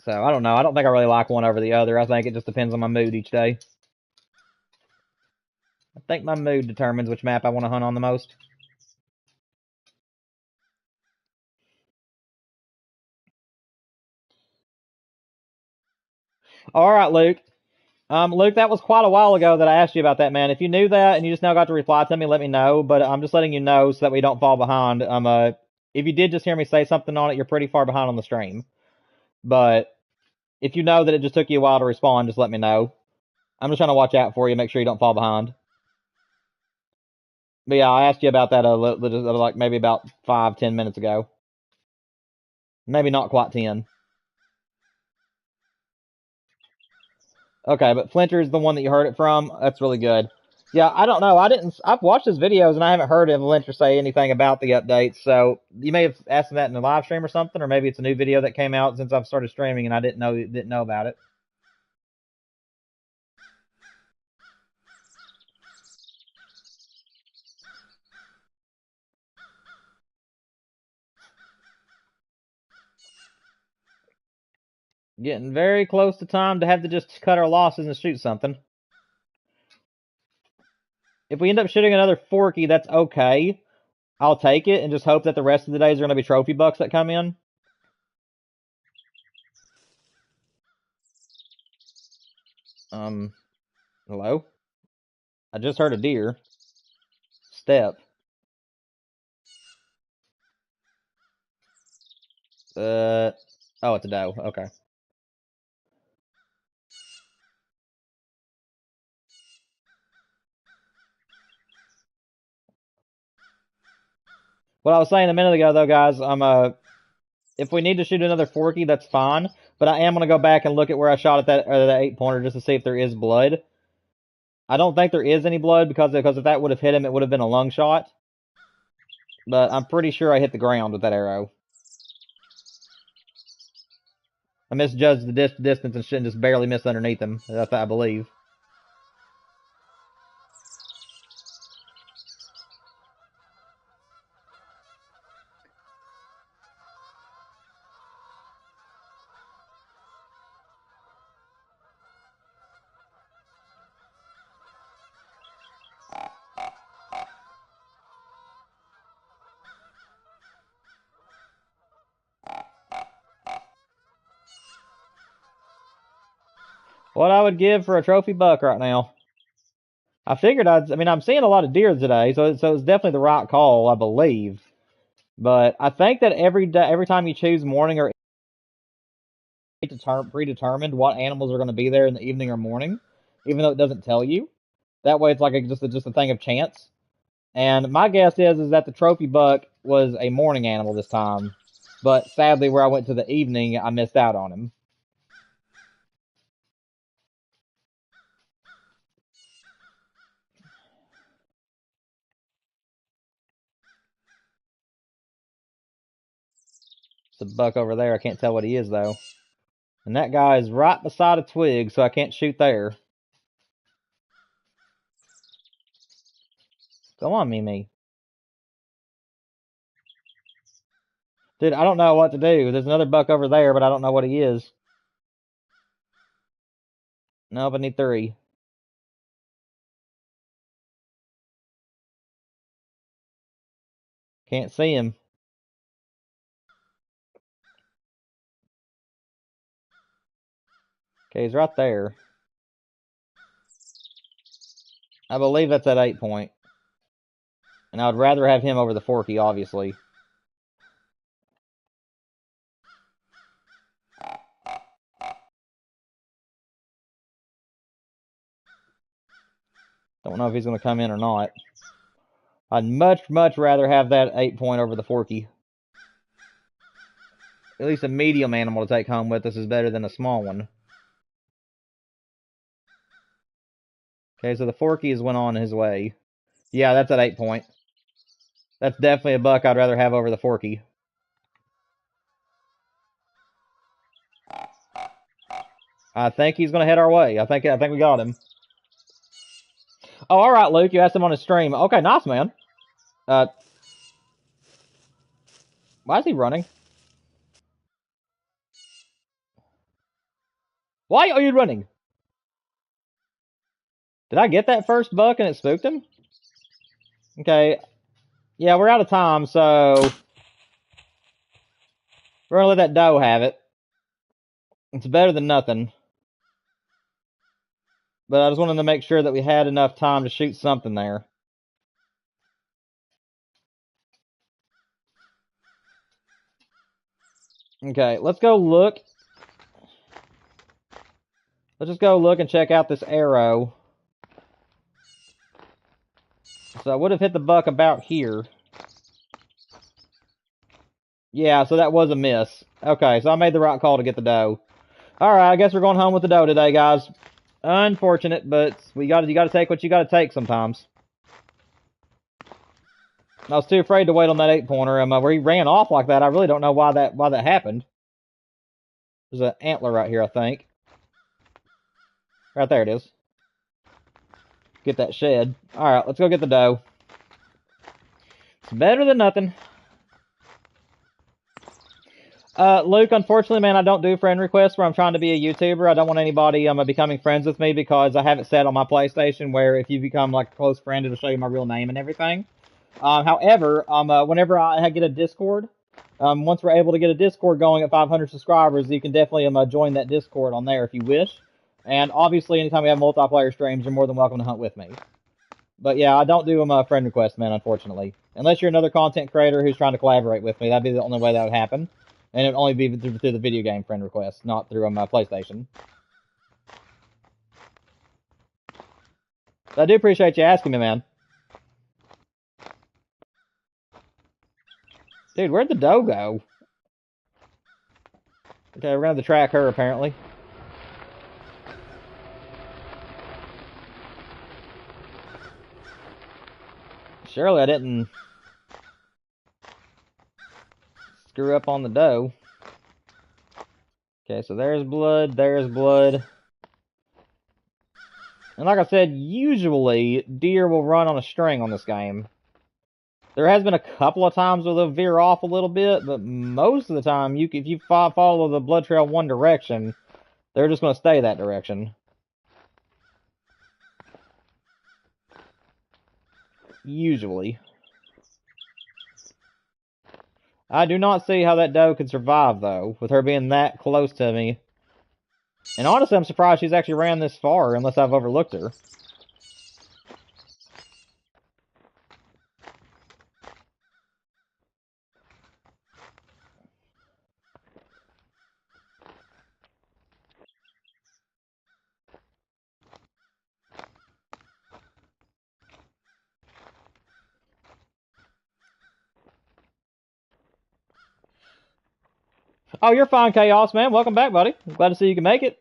So, I don't know. I don't think I really like one over the other. I think it just depends on my mood each day. I think my mood determines which map I want to hunt on the most. Alright, Luke. Luke, that was quite a while ago that I asked you about that, man. If you knew that and you just now got to reply to me, let me know. But I'm just letting you know so that we don't fall behind. If you did just hear me say something on it, you're pretty far behind on the stream. But if you know that it just took you a while to respond, just let me know. I'm just trying to watch out for you, make sure you don't fall behind. But yeah, I asked you about that like maybe about 5-10 minutes ago. Maybe not quite 10. Okay, but Flinter is the one that you heard it from. That's really good. Yeah, I don't know. I've watched his videos and I haven't heard Flinter say anything about the updates. So you may have asked him that in the live stream or something, or maybe it's a new video that came out since I've started streaming and I didn't know about it. Getting very close to time to have to just cut our losses and shoot something. If we end up shooting another Forky, that's okay. I'll take it and just hope that the rest of the days are going to be trophy bucks that come in. Hello? I just heard a deer. Step. Oh, it's a doe. Okay. What I was saying a minute ago, though, guys, if we need to shoot another Forky, that's fine. But I am going to go back and look at where I shot at that 8-pointer just to see if there is blood. I don't think there is any blood because if that would have hit him, it would have been a lung shot. But I'm pretty sure I hit the ground with that arrow. I misjudged the distance and just barely missed underneath him. That's I believe. What I would give for a trophy buck right now. I figured I mean, I'm seeing a lot of deer today, so it's definitely the right call, I believe. But I think that every time you choose morning or predetermined what animals are going to be there in the evening or morning, even though it doesn't tell you. That way, it's like just a thing of chance. And my guess is that the trophy buck was a morning animal this time, but sadly, where I went to the evening, I missed out on him. It's a buck over there. I can't tell what he is though. And that guy is right beside a twig, so I can't shoot there. Go on, Mimi. Dude, I don't know what to do. There's another buck over there, but I don't know what he is. Nope, I need 3. Can't see him. Okay, he's right there. I believe that's at 8 point. And I would rather have him over the Forky, obviously. Don't know if he's going to come in or not. I'd much rather have that 8 point over the Forky. At least a medium animal to take home with us is better than a small one. Okay, so the Forky has went on his way. Yeah, that's at 8 point. That's definitely a buck I'd rather have over the Forky. I think he's going to head our way. I think we got him. Oh, all right, Luke. You asked him on his stream. Okay, nice, man. Why is he running? Why are you running? Did I get that first buck and it spooked him? Okay. Yeah, we're out of time, so we're going to let that doe have it. It's better than nothing. But I just wanted to make sure that we had enough time to shoot something there. Okay, let's go look. Let's just go look and check out this arrow. So I would have hit the buck about here. Yeah, so that was a miss. Okay, so I made the right call to get the doe. Alright, I guess we're going home with the doe today, guys. Unfortunate, but you gotta take what you gotta take sometimes. I was too afraid to wait on that 8-pointer, where he ran off like that. I really don't know why that happened. There's an antler right here, I think. Right there it is. Get that shed. Alright, let's go get the doe. It's better than nothing. Luke, unfortunately, man, I don't do friend requests where I'm trying to be a YouTuber. I don't want anybody becoming friends with me because I have it set on my PlayStation where if you become like a close friend, it'll show you my real name and everything. However, whenever I get a Discord, once we're able to get a Discord going at 500 subscribers, you can definitely join that Discord on there if you wish. And obviously, anytime we have multiplayer streams, you're more than welcome to hunt with me. But yeah, I don't do friend requests, man, unfortunately. Unless you're another content creator who's trying to collaborate with me, that'd be the only way that would happen. And it'd only be through the video game friend request, not through my PlayStation. But I do appreciate you asking me, man. Dude, where'd the doe go? Okay, we're gonna have to track her, apparently. Surely I didn't screw up on the doe. Okay, so there's blood, there's blood. And like I said, usually deer will run on a string on this game. There has been a couple of times where they'll veer off a little bit, but most of the time, if you follow the blood trail one direction, they're just going to stay that direction. Usually. I do not see how that doe could survive, though, with her being that close to me. And honestly, I'm surprised she's actually ran this far, unless I've overlooked her. Oh, you're fine, Chaos, man. Welcome back, buddy. I'm glad to see you can make it.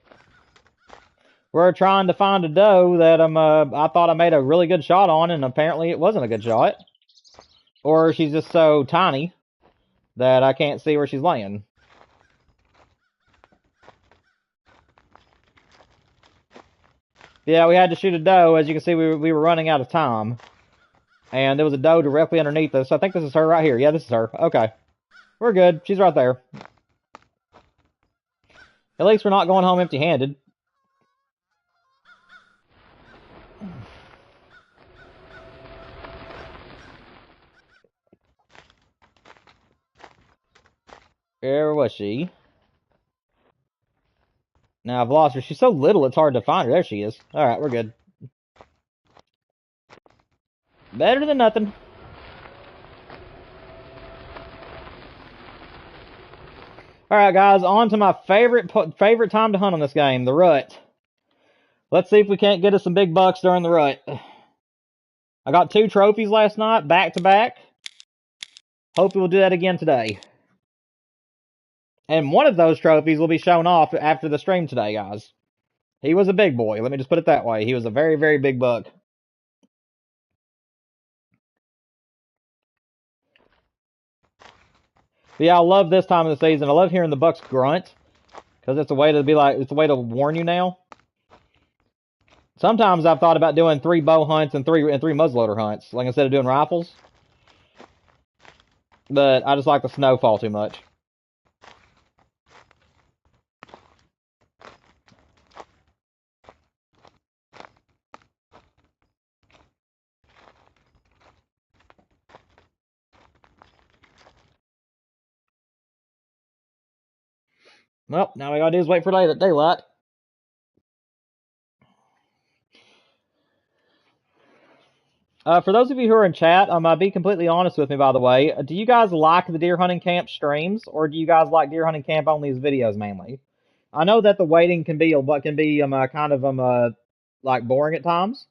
We're trying to find a doe that I thought I made a really good shot on, and apparently it wasn't a good shot. Or she's just so tiny that I can't see where she's laying. Yeah, we had to shoot a doe. As you can see, we were running out of time. And there was a doe directly underneath us. So I think this is her right here. Yeah, this is her. Okay. We're good. She's right there. At least we're not going home empty-handed. Where was she? Now I've lost her. She's so little, it's hard to find her. There she is. Alright, we're good. Better than nothing. Alright, guys, on to my favorite time to hunt on this game, the rut. Let's see if we can't get us some big bucks during the rut. I got 2 trophies last night, back to back. Hopefully we'll do that again today. And one of those trophies will be shown off after the stream today, guys. He was a big boy. Let me just put it that way. He was a very, very big buck. But yeah, I love this time of the season. I love hearing the bucks grunt. Because it's a way to be like, it's a way to warn you now. Sometimes I've thought about doing 3 bow hunts and three muzzleloader hunts. Like instead of doing rifles. But I just like the snowfall too much. Well, now we gotta do is wait for daylight. For those of you who are in chat, be completely honest with me, by the way. Do you guys like the deer hunting camp streams, or do you guys like deer hunting camp only's videos mainly? I know that the waiting can be kind of like boring at times,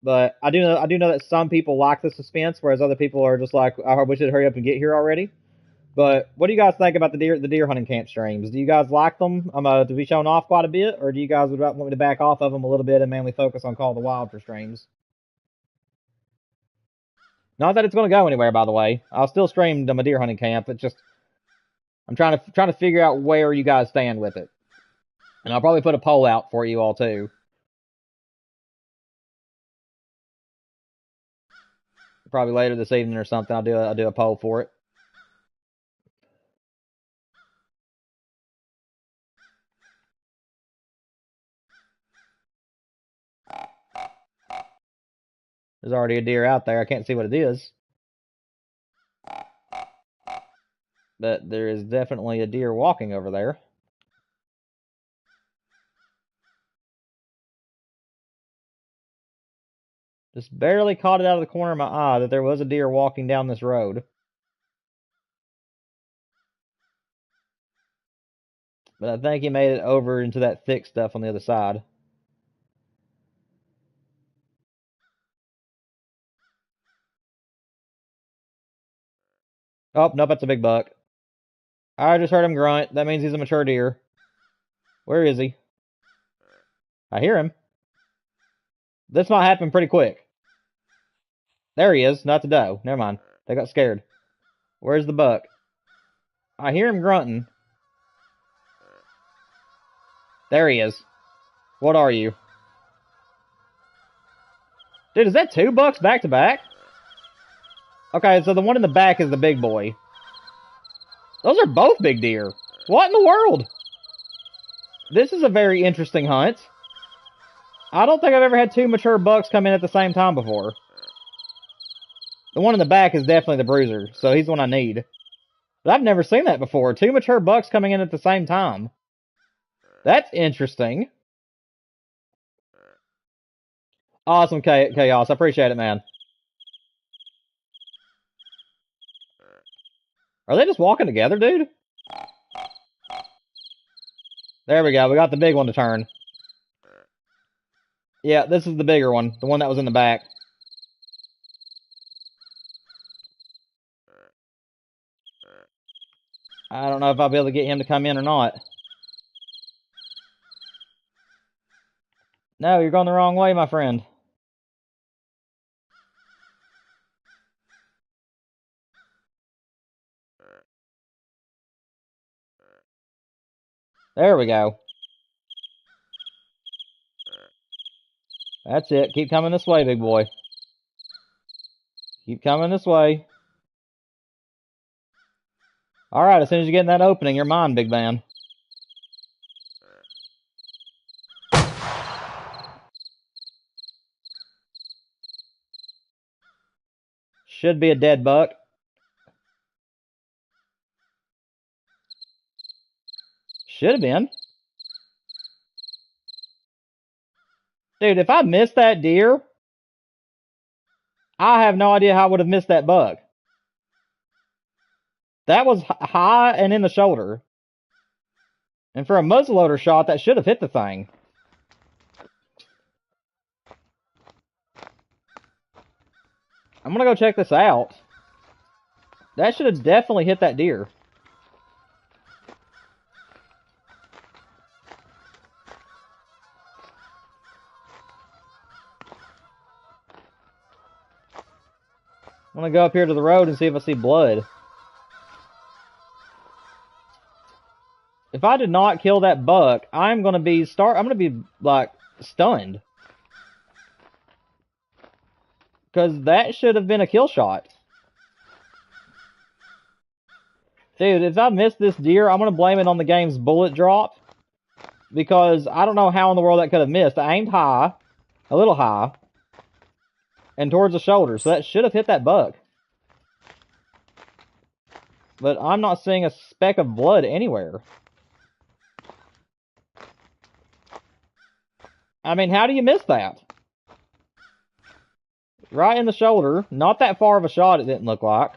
but I do know that some people like the suspense, whereas other people are just like, I wish it'd hurry up and get here already. But what do you guys think about the deer hunting camp streams? Do you guys like them to be shown off quite a bit, or do you guys would want me to back off of them a little bit and mainly focus on Call of the Wild for streams? Not that it's going to go anywhere, by the way. I'll still stream a deer hunting camp. It's just I'm trying to figure out where you guys stand with it, and I'll probably put a poll out for you all too. Probably later this evening or something. I'll do a poll for it. There's already a deer out there. I can't see what it is. But there is definitely a deer walking over there. Just barely caught it out of the corner of my eye that there was a deer walking down this road. But I think he made it over into that thick stuff on the other side. Oh, nope, that's a big buck. I just heard him grunt. That means he's a mature deer. Where is he? I hear him. This might happen pretty quick. There he is. Not the doe. Never mind. They got scared. Where's the buck? I hear him grunting. There he is. What are you? Dude, is that 2 bucks back to back? Okay, so the one in the back is the big boy. Those are both big deer. What in the world? This is a very interesting hunt. I don't think I've ever had 2 mature bucks come in at the same time before. The one in the back is definitely the bruiser, so he's the one I need. But I've never seen that before. 2 mature bucks coming in at the same time. That's interesting. Awesome, Chaos. I appreciate it, man. Are they just walking together, dude? There we go. We got the big one to turn. Yeah, this is the bigger one. The one that was in the back. I don't know if I'll be able to get him to come in or not. No, you're going the wrong way, my friend. There we go. That's it. Keep coming this way, big boy. Keep coming this way. Alright, as soon as you get in that opening, you're mine, big man. Should be a dead buck. Should have been. Dude, if I missed that deer, I have no idea how I would have missed that buck. That was high and in the shoulder. And for a muzzleloader shot, that should have hit the thing. I'm gonna go check this out. That should have definitely hit that deer. I'm gonna go up here to the road and see if I see blood. If I did not kill that buck, I'm gonna be like stunned. Because that should have been a kill shot. Dude, if I missed this deer, I'm gonna blame it on the game's bullet drop. Because I don't know how in the world that could have missed. I aimed high, a little high, and towards the shoulder, so that should have hit that buck. But I'm not seeing a speck of blood anywhere. I mean, how do you miss that? Right in the shoulder. Not that far of a shot, it didn't look like.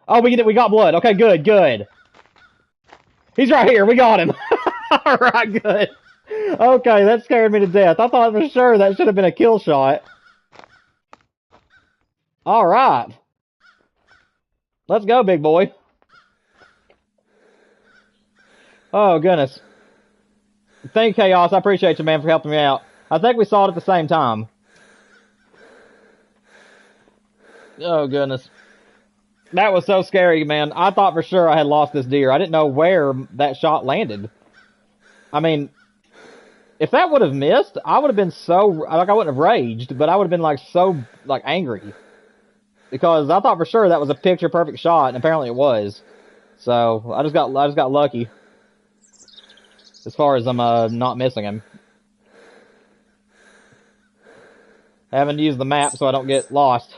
Oh, we got blood. Okay, good. He's right here. We got him. Alright, good. Okay, that scared me to death. I thought for sure that should have been a kill shot. Alright. Let's go, big boy. Oh, goodness. Thank you, Chaos. I appreciate you, man, for helping me out. I think we saw it at the same time. Oh, goodness. That was so scary, man. I thought for sure I had lost this deer. I didn't know where that shot landed. I mean, if that would have missed, I would have been so... Like, I wouldn't have raged, but I would have been, like, so, like, angry. Because I thought for sure that was a picture-perfect shot, and apparently it was. So, I just got lucky. As far as I'm not missing him. Having to use the map so I don't get lost.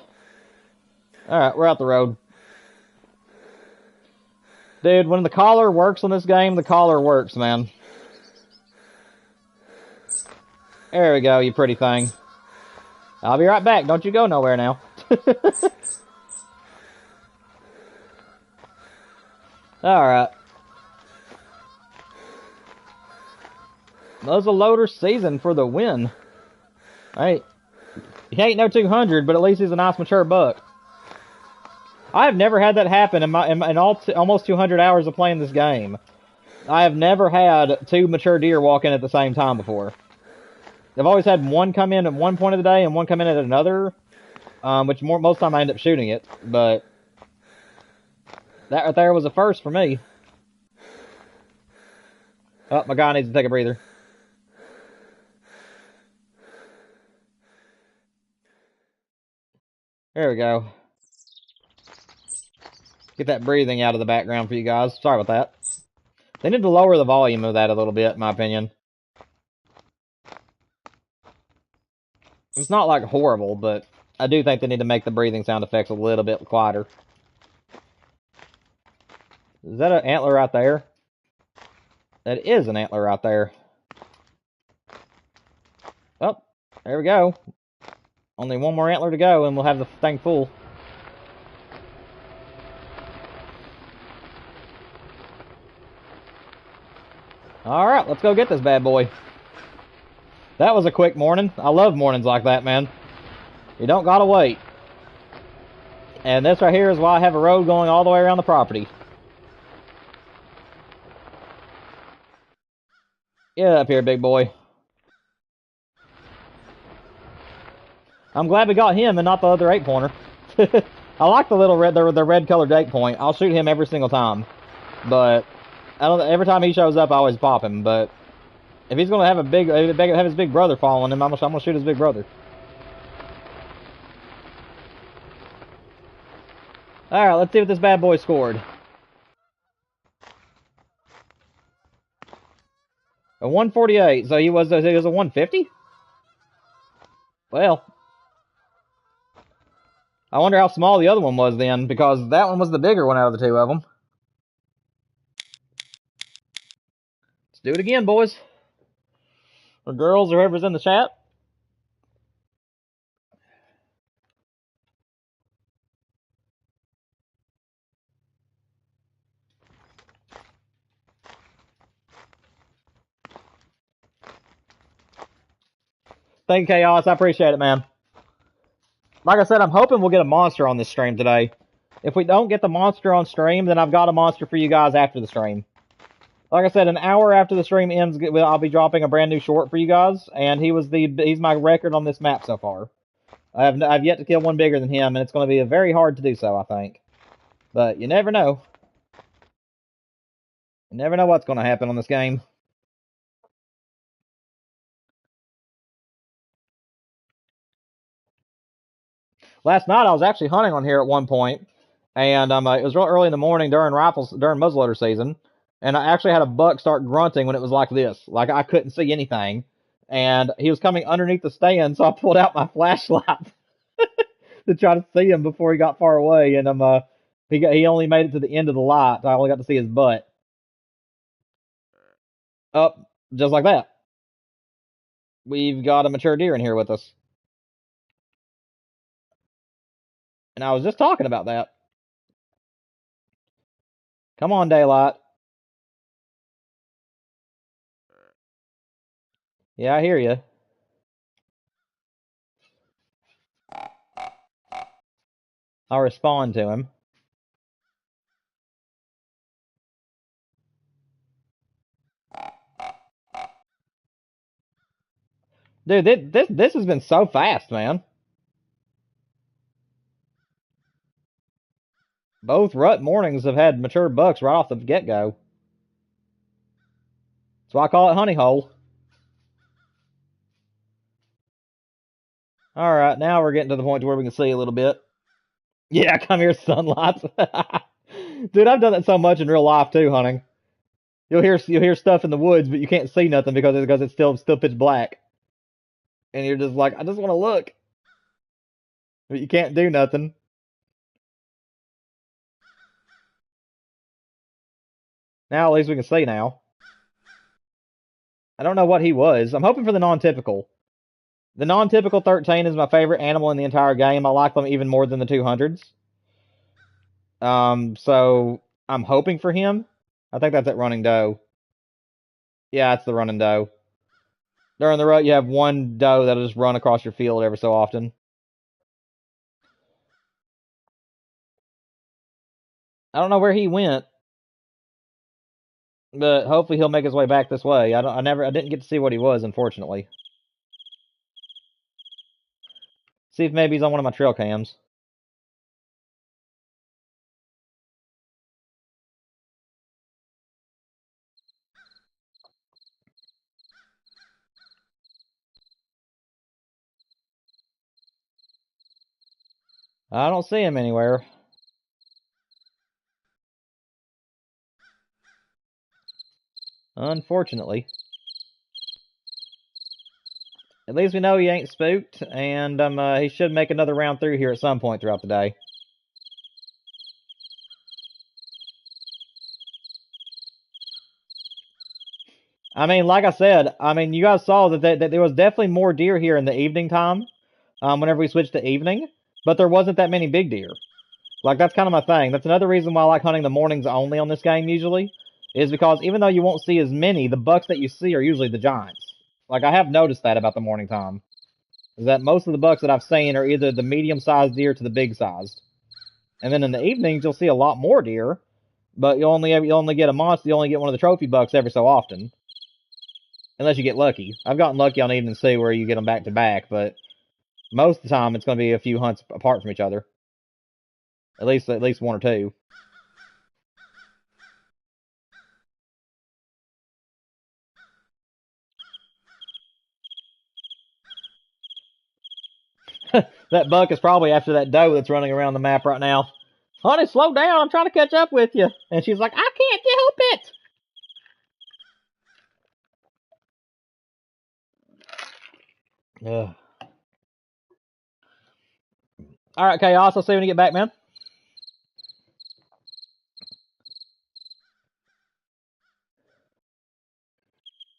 Alright, we're out the road. Dude, when the collar works on this game, the collar works, man. There we go, you pretty thing. I'll be right back. Don't you go nowhere now. Alright. Muzzleloader season for the win. Hey, he ain't no 200, but at least he's a nice mature buck. I have never had that happen in almost 200 hours of playing this game. I have never had two mature deer walk in at the same time before. I've always had one come in at one point of the day and one come in at another, which most of the time I end up shooting it, but that right there was a first for me. Oh, my guy needs to take a breather. There we go. Get that breathing out of the background for you guys. Sorry about that. They need to lower the volume of that a little bit, in my opinion. It's not, like, horrible, but I do think they need to make the breathing sound effects a little bit quieter. Is that an antler right there? That is an antler right there. Oh, there we go. Only one more antler to go, and we'll have the thing full. Alright, let's go get this bad boy. That was a quick morning. I love mornings like that, man. You don't gotta wait. And this right here is why I have a road going all the way around the property. Get up here, big boy. I'm glad we got him and not the other 8-pointer. I like the little red, the red colored 8-point. I'll shoot him every single time. But every time he shows up, I always pop him. But if he's gonna have have his big brother following him, I'm gonna shoot his big brother. All right, let's see what this bad boy scored. A 148. So he was a 150. Well, I wonder how small the other one was then, because that one was the bigger one out of the two of them. Let's do it again, boys. Or girls, or whoever's in the chat. Thank you, Chaos. I appreciate it, man. Like I said, I'm hoping we'll get a monster on this stream today. If we don't get the monster on stream, then I've got a monster for you guys after the stream. Like I said, an hour after the stream ends, I'll be dropping a brand new short for you guys, and he's my record on this map so far. I've yet to kill one bigger than him, and it's going to be very hard to do so, I think. But you never know. You never know what's going to happen on this game. Last night I was actually hunting on here at one point, and it was real early in the morning during muzzleloader season, and I actually had a buck start grunting when it was like this, like I couldn't see anything, and he was coming underneath the stand, so I pulled out my flashlight to try to see him before he got far away, and he only made it to the end of the light. I only got to see his butt. Up, just like that. We've got a mature deer in here with us. And I was just talking about that. Come on, daylight. Yeah, I hear you. I'll respond to him. Dude, this has been so fast, man. Both rut mornings have had mature bucks right off the get-go. That's why I call it honey hole. Alright, now we're getting to the point where we can see a little bit. Yeah, come here, sunlight. Dude, I've done that so much in real life too, hunting. You'll hear stuff in the woods, but you can't see nothing because it's still pitch black. And you're just like, I just want to look. But you can't do nothing. Now at least we can see now. I don't know what he was. I'm hoping for the non-typical. The non-typical 13 is my favorite animal in the entire game. I like them even more than the 200s. So I'm hoping for him. I think that's that running doe. Yeah, it's the running doe. During the rut, you have one doe that'll just run across your field every so often. I don't know where he went, but hopefully he'll make his way back this way. I didn't get to see what he was, unfortunately. See if maybe he's on one of my trail cams. I don't see him anywhere. Unfortunately. At least we know he ain't spooked, and he should make another round through here at some point throughout the day. I mean, like I said, I mean, you guys saw that there was definitely more deer here in the evening time, whenever we switched to evening, but there wasn't that many big deer. Like, that's kind of my thing. That's another reason why I like hunting the mornings only on this game usually, is because even though you won't see as many, the bucks that you see are usually the giants. Like, I have noticed that about the morning time, is that most of the bucks that I've seen are either the medium-sized deer to the big-sized. And then in the evenings, you'll see a lot more deer, but you only get a monster, you only get one of the trophy bucks every so often. Unless you get lucky. I've gotten lucky on evening C where you get them back to back, but most of the time it's going to be a few hunts apart from each other. At least one or two. That buck is probably after that doe that's running around the map right now. Honey, slow down. I'm trying to catch up with you. And she's like, I can't help it. Ugh. All right, Chaos. I'll see you when you get back, man.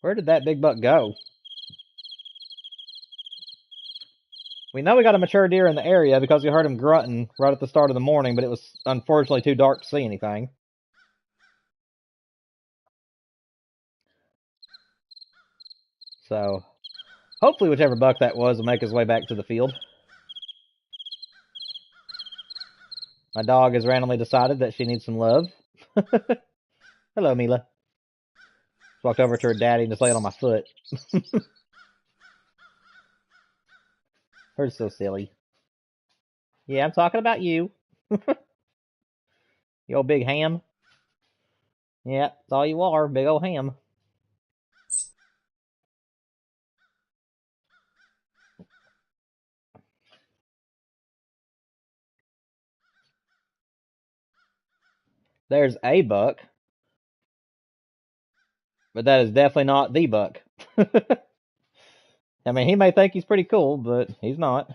Where did that big buck go? We know we got a mature deer in the area because we heard him grunting right at the start of the morning, but it was unfortunately too dark to see anything. So, hopefully whichever buck that was will make his way back to the field. My dog has randomly decided that she needs some love. Hello, Mila. Just walked over to her daddy and just laid on my foot. Her so silly. Yeah, I'm talking about you. You old big ham. Yeah, that's all you are, big old ham. There's a buck, but that is definitely not the buck. I mean, he may think he's pretty cool, but he's not.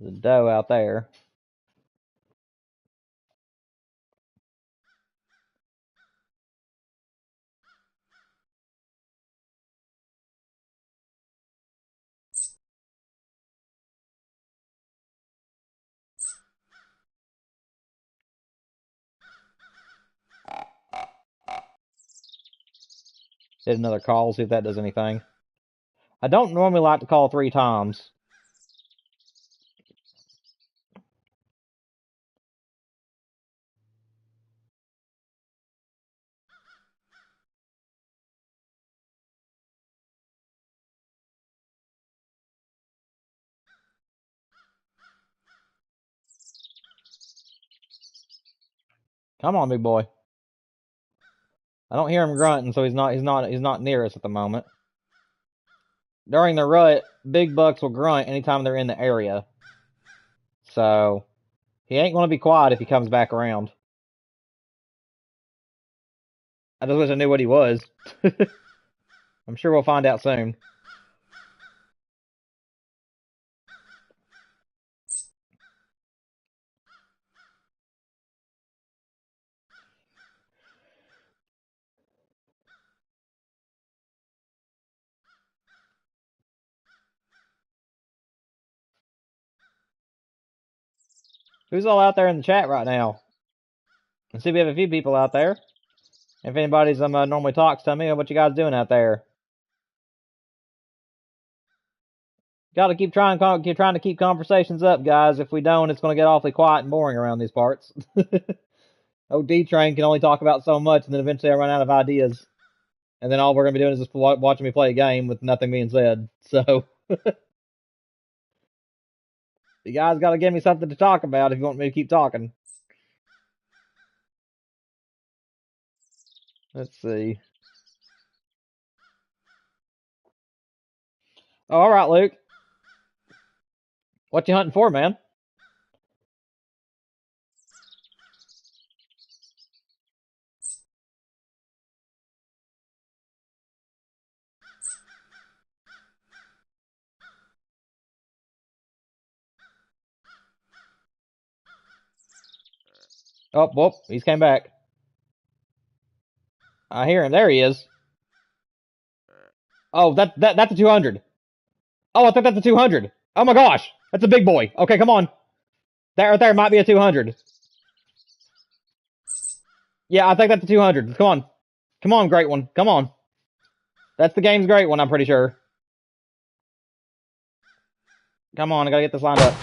There's a doe out there. Did another call, see if that does anything. I don't normally like to call 3 times. Come on, big boy. I don't hear him grunting, so he's not near us at the moment. During the rut, big bucks will grunt anytime they're in the area. So, he ain't going to be quiet if he comes back around. I just wish I knew what he was. I'm sure we'll find out soon. Who's all out there in the chat right now? I see we have a few people out there. If anybody's normally talks to me, what you guys doing out there? Got to keep trying to keep conversations up, guys. If we don't, it's going to get awfully quiet and boring around these parts. OD Train can only talk about so much, and then eventually I run out of ideas. And then all we're going to be doing is just watching me play a game with nothing being said. So, you guys got to give me something to talk about if you want me to keep talking. Let's see. Oh, all right, Luke. What you hunting for, man? Oh, whoop, he's came back. I hear him. There he is. Oh, that's a 200. Oh, I think that's a 200. Oh my gosh, that's a big boy. Okay, come on. That right there might be a 200. Yeah, I think that's a 200. Come on. Come on, great one. Come on. That's the game's great one, I'm pretty sure. Come on, I gotta get this lined up.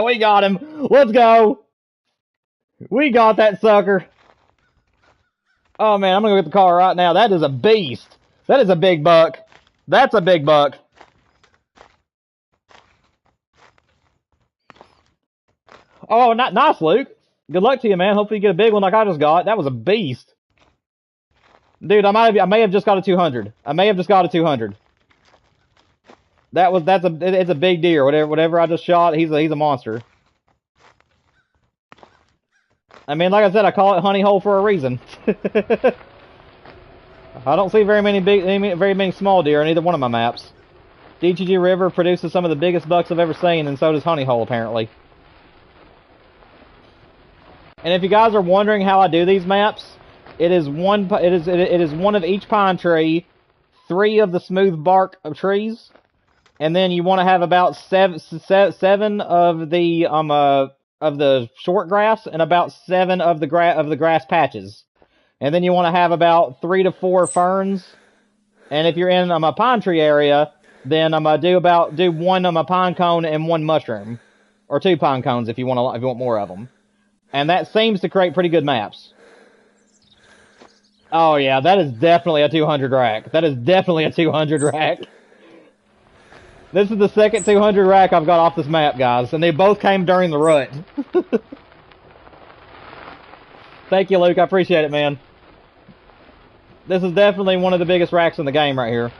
We got him. Let's go. We got that sucker. Oh man, I'm gonna go get the car right now. That is a beast. That is a big buck. That's a big buck. Oh, nice, Luke. Good luck to you, man. Hopefully you get a big one like I just got. That was a beast. Dude, I may have just got a 200. I may have just got a 200. It's a big deer. Whatever I just shot, he's a monster. I mean, like I said, I call it honey hole for a reason. I don't see very many small deer on either one of my maps. DTG River produces some of the biggest bucks I've ever seen, and so does honey hole apparently. And if you guys are wondering how I do these maps, it is one of each pine tree, 3 of the smooth bark of trees, and then you want to have about seven of the short grass and about 7 of the grass patches. And then you want to have about 3 to 4 ferns. And if you're in a pine tree area, then do 1 pine cone and 1 mushroom, or 2 pine cones if you want more of them. And that seems to create pretty good maps. Oh yeah, that is definitely a 200 rack. That is definitely a 200 rack. This is the second 200 rack I've got off this map, guys, and they both came during the rut. Thank you, Luke. I appreciate it, man. This is definitely one of the biggest racks in the game right here.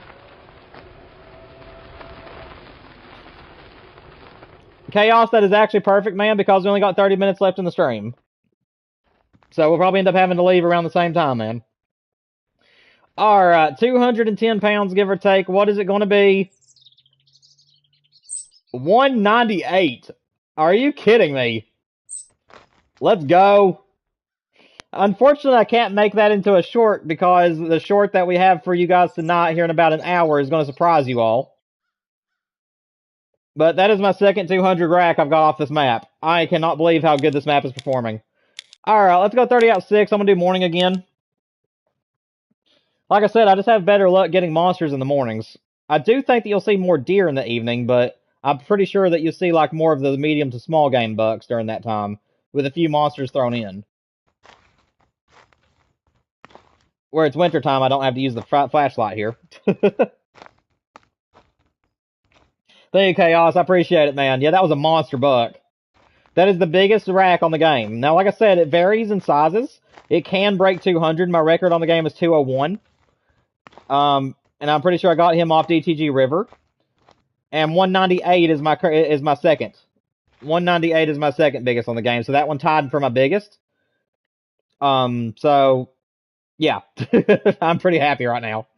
Chaos, that is actually perfect, man, because we only got 30 minutes left in the stream. So we'll probably end up having to leave around the same time, man. Alright, 210 pounds, give or take. What is it going to be? 198. Are you kidding me? Let's go. Unfortunately, I can't make that into a short because the short that we have for you guys tonight here in about an hour is going to surprise you all. But that is my second 200 rack I've got off this map. I cannot believe how good this map is performing. Alright, let's go 30 out 6. I'm going to do morning again. Like I said, I just have better luck getting monsters in the mornings. I do think that you'll see more deer in the evening, but I'm pretty sure that you'll see like more of the medium to small game bucks during that time, with a few monsters thrown in. Where it's wintertime, I don't have to use the flashlight here. Thank you, Chaos. I appreciate it, man. Yeah, that was a monster buck. That is the biggest rack on the game. Now, like I said, it varies in sizes. It can break 200. My record on the game is 201. And I'm pretty sure I got him off DTG River. And 198 is my second. 198 is my second biggest on the game. So that one tied for my biggest. So yeah, I'm pretty happy right now.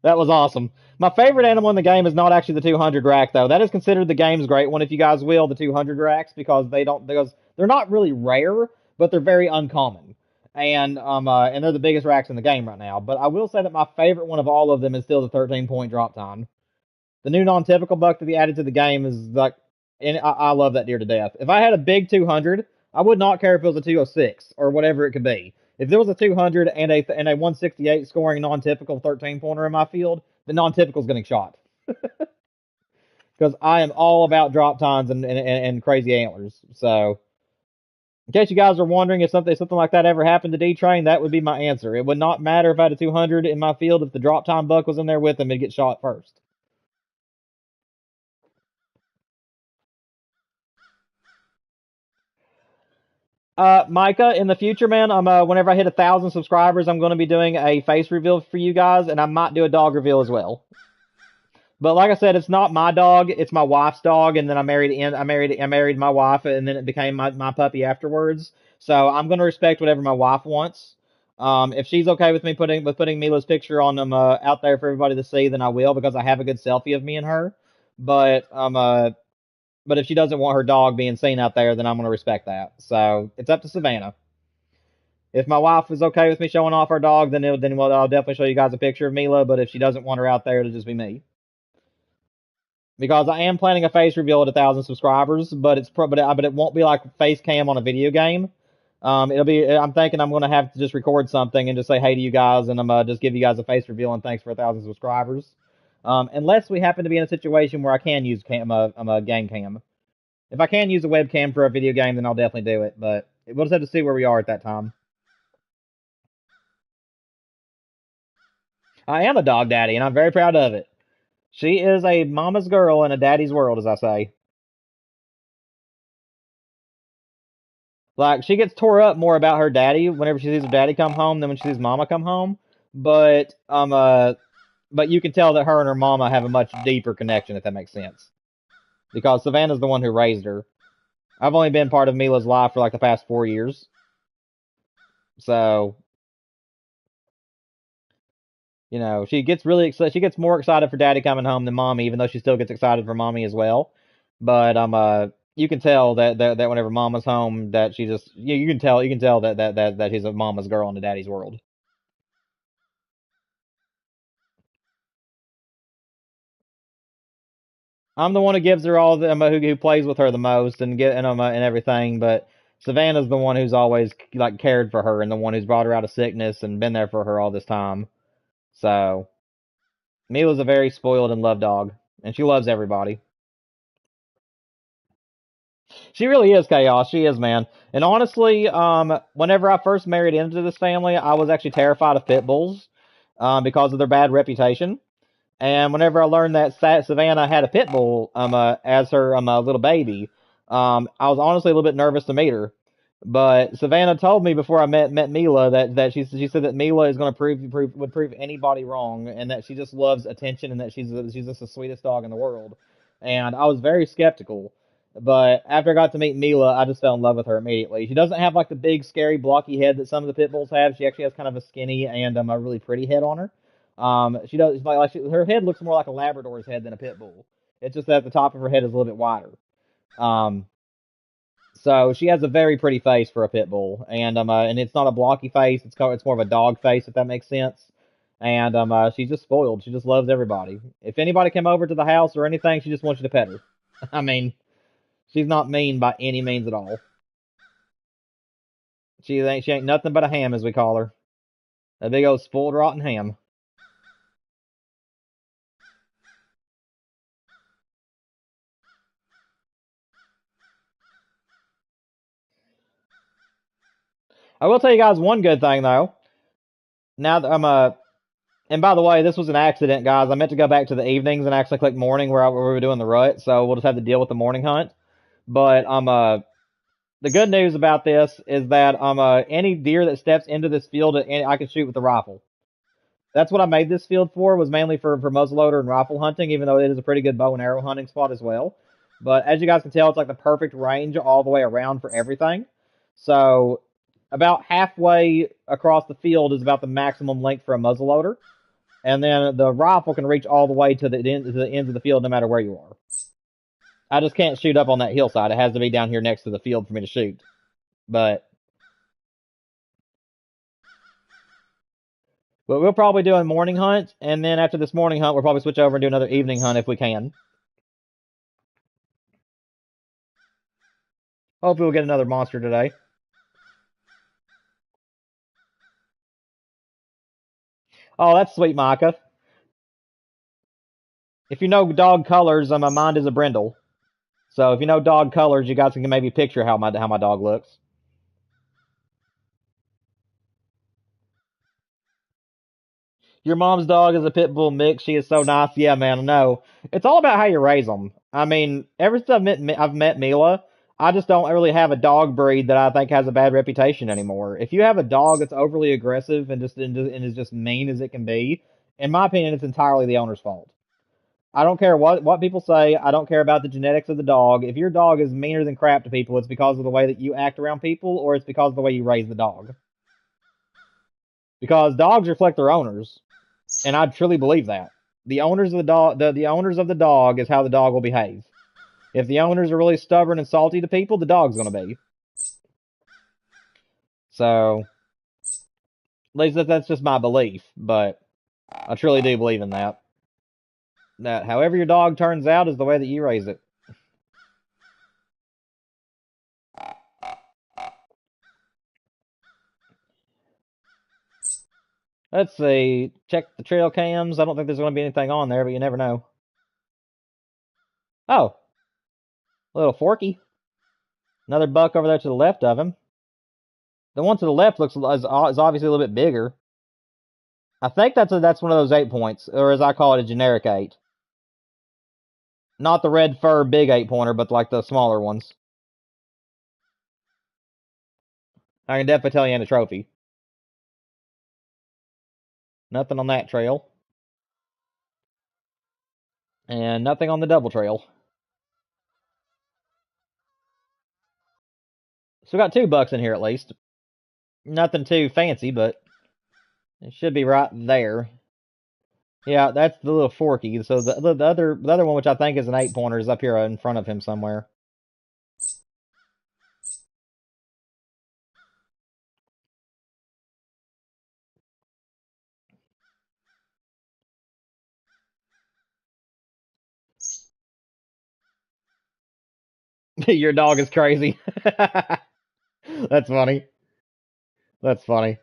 That was awesome. My favorite animal in the game is not actually the 200 rack, though. That is considered the game's great one, if you guys will, the 200 racks, because they're not really rare, but they're very uncommon. And they're the biggest racks in the game right now. But I will say that my favorite one of all of them is still the 13-point drop time. The new non-typical buck to be added to the game is like, and I love that deer to death. If I had a big 200, I would not care if it was a 206 or whatever it could be. If there was a 200 and a 168 scoring non-typical 13-pointer in my field, the non-typical is getting shot. Because I am all about drop times and crazy antlers. So, in case you guys are wondering if something like that ever happened to D-Train, that would be my answer. It would not matter if I had a 200 in my field. If the drop time buck was in there with him, it'd get shot first. Micah, in the future, man, whenever I hit 1,000 subscribers, I'm going to be doing a face reveal for you guys, and I might do a dog reveal as well. But like I said, it's not my dog; it's my wife's dog, and then I married my wife, and then it became my puppy afterwards. So I'm going to respect whatever my wife wants. If she's okay with me putting Mila's picture on them out there for everybody to see, then I will, because I have a good selfie of me and her. But but if she doesn't want her dog being seen out there, then I'm gonna respect that. So it's up to Savannah. If my wife is okay with me showing off our dog, then I'll definitely show you guys a picture of Mila. But if she doesn't want her out there, it'll just be me. Because I am planning a face reveal at 1,000 subscribers, but but it won't be like face cam on a video game. It'll be. I'm thinking I'm gonna have to just record something and just say hey to you guys, and I'm just give you guys a face reveal and thanks for 1,000 subscribers. Unless we happen to be in a situation where I can use a game cam. If I can use a webcam for a video game, then I'll definitely do it. But we'll just have to see where we are at that time. I am a dog daddy, and I'm very proud of it. She is a mama's girl in a daddy's world, as I say. Like, she gets tore up more about her daddy whenever she sees her daddy come home than when she sees mama come home. But but you can tell that her and her mama have a much deeper connection, if that makes sense. Because Savannah's the one who raised her. I've only been part of Mila's life for like the past 4 years. So, you know, she gets really excited. She gets more excited for daddy coming home than mommy, even though she still gets excited for mommy as well. But you can tell that whenever mama's home, that she just you can tell that she's a mama's girl in the daddy's world. I'm the one who gives her all the who plays with her the most and everything, but Savannah's the one who's always like cared for her and the one who's brought her out of sickness and been there for her all this time. So Mila's a very spoiled and loved dog, and she loves everybody. She really is chaos. She is, man. And honestly, whenever I first married into this family, I was actually terrified of pit bulls, because of their bad reputation. And whenever I learned that Savannah had a pit bull as her little baby, I was honestly a little bit nervous to meet her. But Savannah told me before I met Mila that she said that Mila is going to would prove anybody wrong, and that she just loves attention, and that she's just the sweetest dog in the world. And I was very skeptical. But after I got to meet Mila, I just fell in love with her immediately. She doesn't have like the big, scary, blocky head that some of the pit bulls have. She actually has kind of a skinny and a really pretty head on her. She does her head looks more like a Labrador's head than a pit bull. It's just that the top of her head is a little bit wider. Um, so she has a very pretty face for a pit bull, and it's not a blocky face. It's more of a dog face, if that makes sense. And she's just spoiled. She just loves everybody. If anybody came over to the house or anything, she just wants you to pet her. I mean, she's not mean by any means at all. She ain't nothing but a ham, as we call her. A big old spoiled rotten ham. I will tell you guys one good thing though. Now that and by the way, this was an accident, guys. I meant to go back to the evenings and actually click morning where we were doing the rut, so we'll just have to deal with the morning hunt. But the good news about this is that any deer that steps into this field, I can shoot with the rifle. That's what I made this field for. Was mainly for muzzleloader and rifle hunting, even though it is a pretty good bow and arrow hunting spot as well. But as you guys can tell, it's like the perfect range all the way around for everything. So about halfway across the field is about the maximum length for a muzzleloader, and then the rifle can reach all the way to the ends of the field, no matter where you are. I just can't shoot up on that hillside. It has to be down here next to the field for me to shoot. But we'll probably do a morning hunt, and then after this morning hunt, we'll probably switch over and do another evening hunt if we can. Hopefully, we'll get another monster today. Oh, that's sweet, Micah. If you know dog colors, my mind is a brindle. So if you know dog colors, you guys can maybe picture how my dog looks. Your mom's dog is a pit bull mix. She is so nice. Yeah, man, I know. It's all about how you raise them. I mean, ever since I've met Mila, I just don't really have a dog breed that I think has a bad reputation anymore. If you have a dog that's overly aggressive and is just mean as it can be, in my opinion, it's entirely the owner's fault. I don't care what people say. I don't care about the genetics of the dog. If your dog is meaner than crap to people, it's because of the way that you act around people, or it's because of the way you raise the dog. because dogs reflect their owners, and I truly believe that. The owners of the dog, the owners of the dog is how the dog will behave. If the owners are really stubborn and salty to people, the dog's going to be. So, at least that's just my belief, but I truly do believe in that. That however your dog turns out is the way that you raise it. Let's see. Check the trail cams. I don't think there's going to be anything on there, but you never know. Oh. A little Forky. Another buck over there to the left of him. The one to the left is obviously a little bit bigger. I think that's one of those 8 points, or as I call it, a generic 8. Not the red fur big 8-pointer, but like the smaller ones. I can definitely tell you ain't a trophy. Nothing on that trail. And nothing on the double trail. So we got 2 bucks in here at least. Nothing too fancy, but it should be right there. Yeah, that's the little Forky. So the other one, which I think is an 8-pointer, is up here in front of him somewhere. Your dog is crazy. That's funny. That's funny.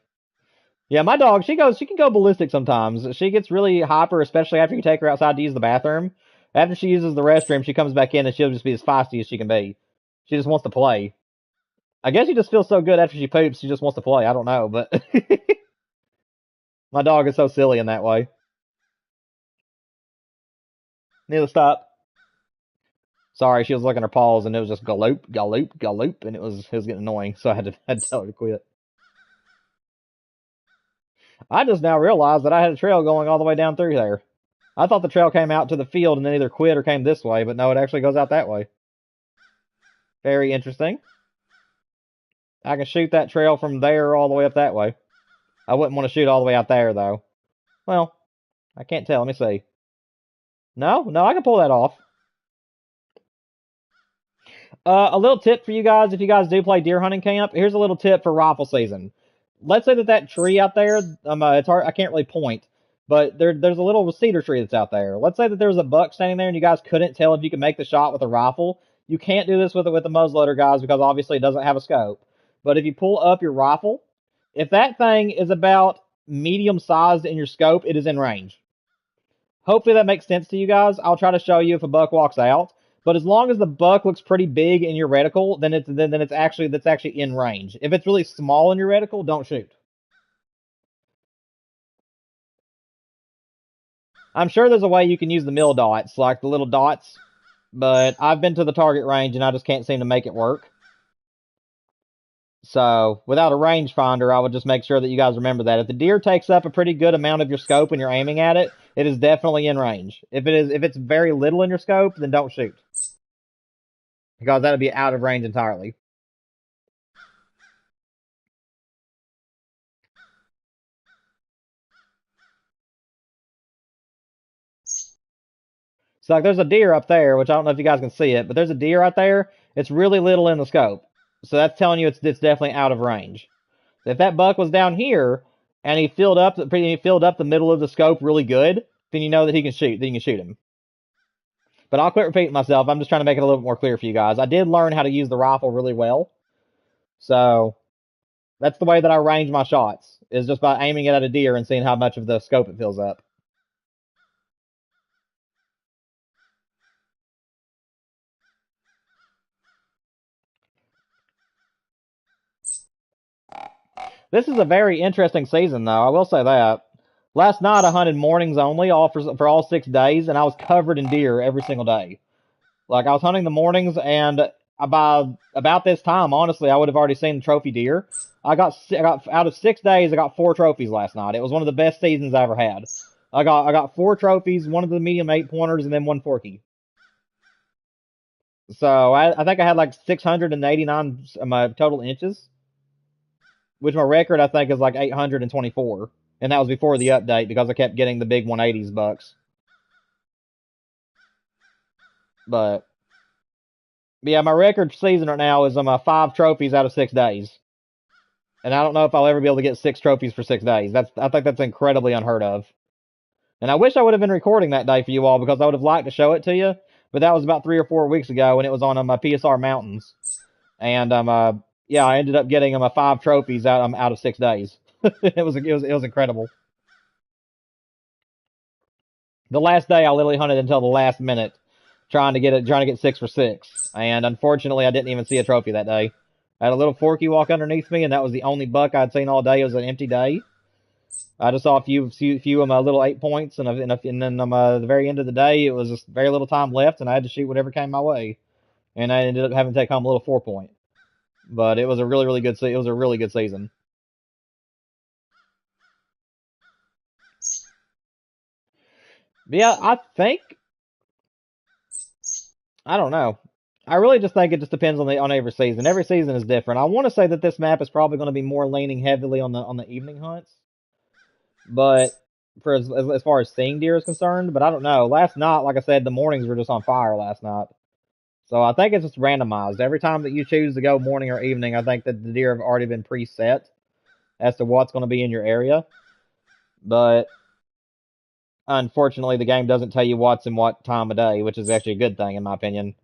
Yeah, my dog, she can go ballistic sometimes. She gets really hyper, especially after you take her outside to use the bathroom. After she uses the restroom, she comes back in and she'll just be as feisty as she can be. She just wants to play. I guess she just feels so good after she poops, she just wants to play. I don't know, but my dog is so silly in that way. Need to stop. Sorry, she was licking her paws and it was just galoop, galoop, galoop, and it was getting annoying, so I had to tell her to quit. I just now realized that I had a trail going all the way down through there. I thought the trail came out to the field and then either quit or came this way, but no, it actually goes out that way. Very interesting. I can shoot that trail from there all the way up that way. I wouldn't want to shoot all the way out there, though. Well, I can't tell. Let me see. No, I can pull that off. A little tip for you guys, if you guys do play deer hunting camp, here's a little tip for rifle season. Let's say that tree out there, it's hard, I can't really point, but there's a little cedar tree that's out there. Let's say that there's a buck standing there and you guys couldn't tell if you could make the shot with a rifle. You can't do this with a muzzleloader, guys, because obviously it doesn't have a scope. But if you pull up your rifle, if that thing is about medium sized in your scope, it is in range. Hopefully that makes sense to you guys. I'll try to show you if a buck walks out. But as long as the buck looks pretty big in your reticle, then that's actually in range. If it's really small in your reticle, don't shoot. I'm sure there's a way you can use the mil dots, like the little dots, but I've been to the target range and I just can't seem to make it work. So without a rangefinder, I would just make sure that you guys remember that if the deer takes up a pretty good amount of your scope when you're aiming at it, it is definitely in range. If it's very little in your scope, then don't shoot, because that'll be out of range entirely. So like there's a deer up there, which I don't know if you guys can see it, but there's a deer right there. It's really little in the scope. So that's telling you it's definitely out of range. If that buck was down here and he filled up the middle of the scope really good, then you know that he can shoot. Then you can shoot him. But I'll quit repeating myself. I'm just trying to make it a little bit more clear for you guys. I did learn how to use the rifle really well. So that's the way that I range my shots, is just by aiming it at a deer and seeing how much of the scope it fills up. This is a very interesting season, though. I will say that. Last night I hunted mornings only, all for all 6 days, and I was covered in deer every single day. Like I was hunting the mornings, and by about this time, honestly, I would have already seen the trophy deer. I got out of 6 days, I got 4 trophies last night. It was one of the best seasons I ever had. I got 4 trophies, one of the medium 8-pointers, and then 1 Forky. So I think I had like 689 total inches. which my record I think is like 824, and that was before the update because I kept getting the big 180s bucks. But yeah, my record season right now is 5 trophies out of 6 days, and I don't know if I'll ever be able to get 6 trophies for 6 days. I think that's incredibly unheard of. And I wish I would have been recording that day for you all because I would have liked to show it to you. But that was about 3 or 4 weeks ago, and it was on my PSR Mountains. And yeah, I ended up getting 5 trophies out of 6 days. it was incredible. The last day I literally hunted until the last minute, trying to get 6 for 6. And unfortunately, I didn't even see a trophy that day. I had a little forky walk underneath me, and that was the only buck I'd seen all day. It was an empty day. I just saw a few of my little 8 points, and then at the very end of the day, it was just very little time left, and I had to shoot whatever came my way, and I ended up having to take home a little 4-point. But it was a really good it was a really good season. But yeah, I don't know. I really just think it just depends on every season. Every season is different. I want to say that this map is probably going to be more leaning heavily on the evening hunts, but for as far as seeing deer is concerned, but I don't know. Last night, like I said, the mornings were just on fire last night. So I think it's just randomized. Every time that you choose to go morning or evening, I think that the deer have already been preset as to what's going to be in your area. But unfortunately, the game doesn't tell you what's in what time of day, which is actually a good thing in my opinion.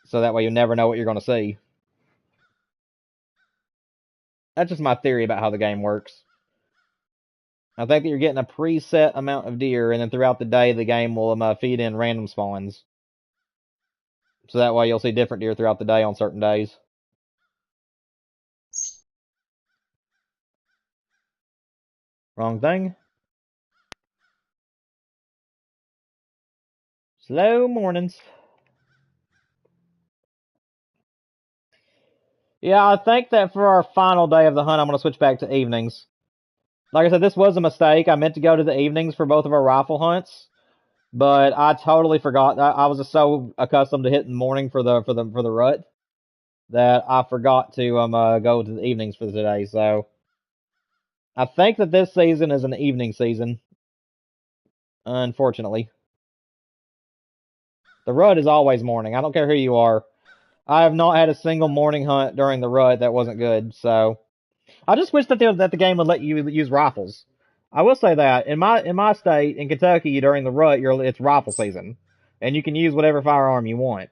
So that way you never know what you're going to see. That's just my theory about how the game works. I think that you're getting a preset amount of deer, and then throughout the day, the game will feed in random spawns. So that way you'll see different deer throughout the day on certain days. Wrong thing. Slow mornings. Yeah, I think that for our final day of the hunt, I'm going to switch back to evenings. Like I said, this was a mistake. I meant to go to the evenings for both of our rifle hunts, but I totally forgot. I was just so accustomed to hitting morning for the rut that I forgot to go to the evenings for today. So I think that this season is an evening season. Unfortunately, the rut is always morning. I don't care who you are. I have not had a single morning hunt during the rut that wasn't good. So I just wish that the game would let you use rifles. I will say that in my state in Kentucky during the rut, it's rifle season, and you can use whatever firearm you want.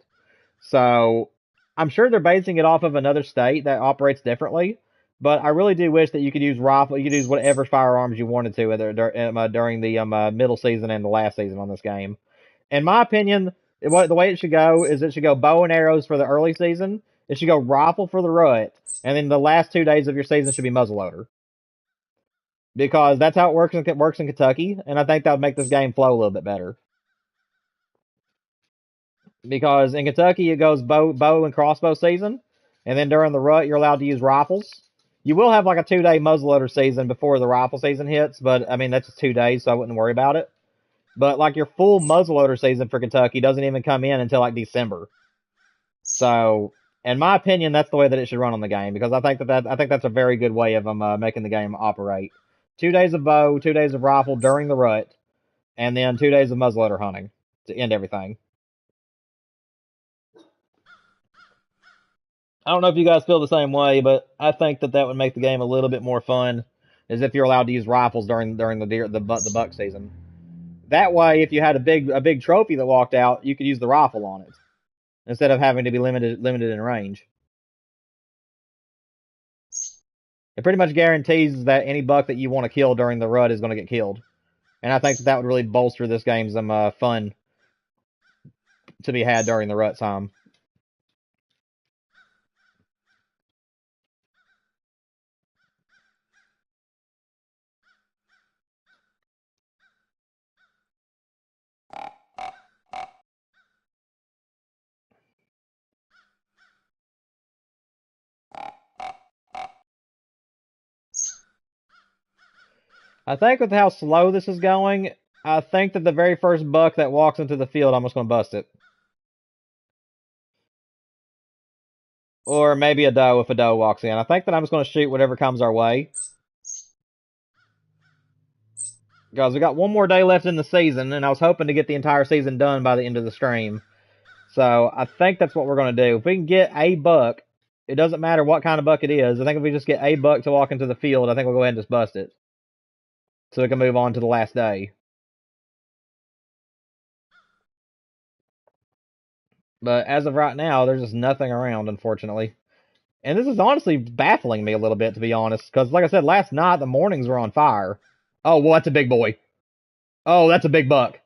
So I'm sure they're basing it off of another state that operates differently. But I really do wish that you could use rifle. You could use whatever firearms you wanted to during the middle season and the last season on this game. In my opinion, the way it should go is it should go bow and arrows for the early season. It should go rifle for the rut, and then the last 2 days of your season should be muzzleloader. Because that's how it works in Kentucky, and I think that would make this game flow a little bit better. Because in Kentucky it goes bow and crossbow season, and then during the rut you're allowed to use rifles. You will have like a 2-day muzzleloader season before the rifle season hits, but I mean that's just 2 days, so I wouldn't worry about it. But like your full muzzleloader season for Kentucky doesn't even come in until like December. So, in my opinion, that's the way that it should run on the game because I think that's a very good way of making the game operate. 2 days of bow, 2 days of rifle during the rut, and then 2 days of muzzleloader hunting to end everything. I don't know if you guys feel the same way, but I think that would make the game a little bit more fun, as if you're allowed to use rifles during the buck season. That way, if you had a big trophy that walked out, you could use the rifle on it instead of having to be limited in range. It pretty much guarantees that any buck that you want to kill during the rut is going to get killed, and I think that would really bolster this game's fun to be had during the rut time. I think with how slow this is going, I think that the very first buck that walks into the field, I'm just going to bust it. Or maybe a doe if a doe walks in. I think that I'm just going to shoot whatever comes our way. Guys, we got one more day left in the season, and I was hoping to get the entire season done by the end of the stream. So I think that's what we're going to do. If we can get a buck, it doesn't matter what kind of buck it is. I think if we just get a buck to walk into the field, I think we'll go ahead and just bust it. So we can move on to the last day. But as of right now, there's just nothing around, unfortunately. And this is honestly baffling me a little bit, to be honest. Because, like I said, last night, the mornings were on fire. Oh, well, that's a big boy. Oh, that's a big buck.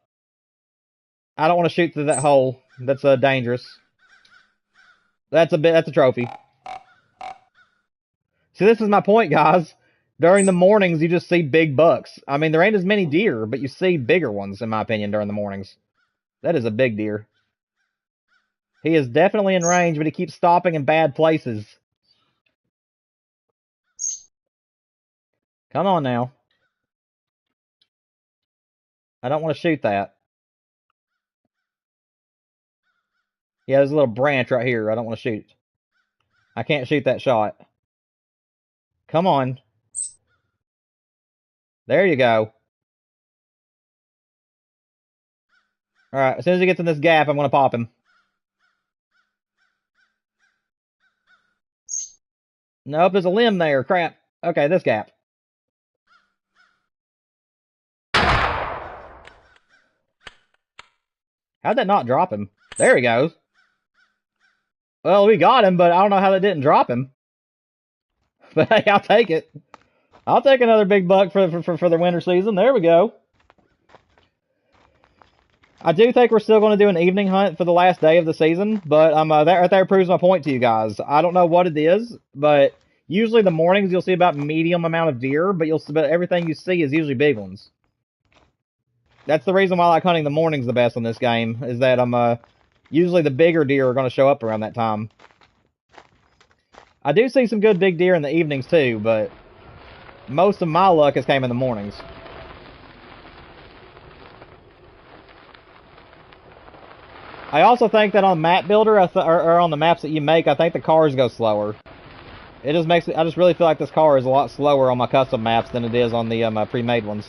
I don't want to shoot through that hole. That's dangerous. That's a trophy. See, this is my point, guys. During the mornings, you just see big bucks. I mean, there ain't as many deer, but you see bigger ones, in my opinion, during the mornings. That is a big deer. He is definitely in range, but he keeps stopping in bad places. Come on now. I don't want to shoot that. Yeah, there's a little branch right here. I don't want to shoot. I can't shoot that shot. Come on. There you go. Alright, as soon as he gets in this gap, I'm going to pop him. Nope, there's a limb there. Crap. Okay, this gap. How'd that not drop him? There he goes. Well, we got him, but I don't know how that didn't drop him. But hey, I'll take it. I'll take another big buck for the winter season. There we go. I do think we're still going to do an evening hunt for the last day of the season, but that right there proves my point to you guys. I don't know what it is, but usually the mornings you'll see about medium amount of deer, but everything you see is usually big ones. That's the reason why I like hunting the mornings the best on this game, is that usually the bigger deer are going to show up around that time. I do see some good big deer in the evenings too, but most of my luck has came in the mornings. I also think that on Map Builder, or on the maps that you make, I think the cars go slower. It just makes it, I just really feel like this car is a lot slower on my custom maps than it is on the pre-made ones.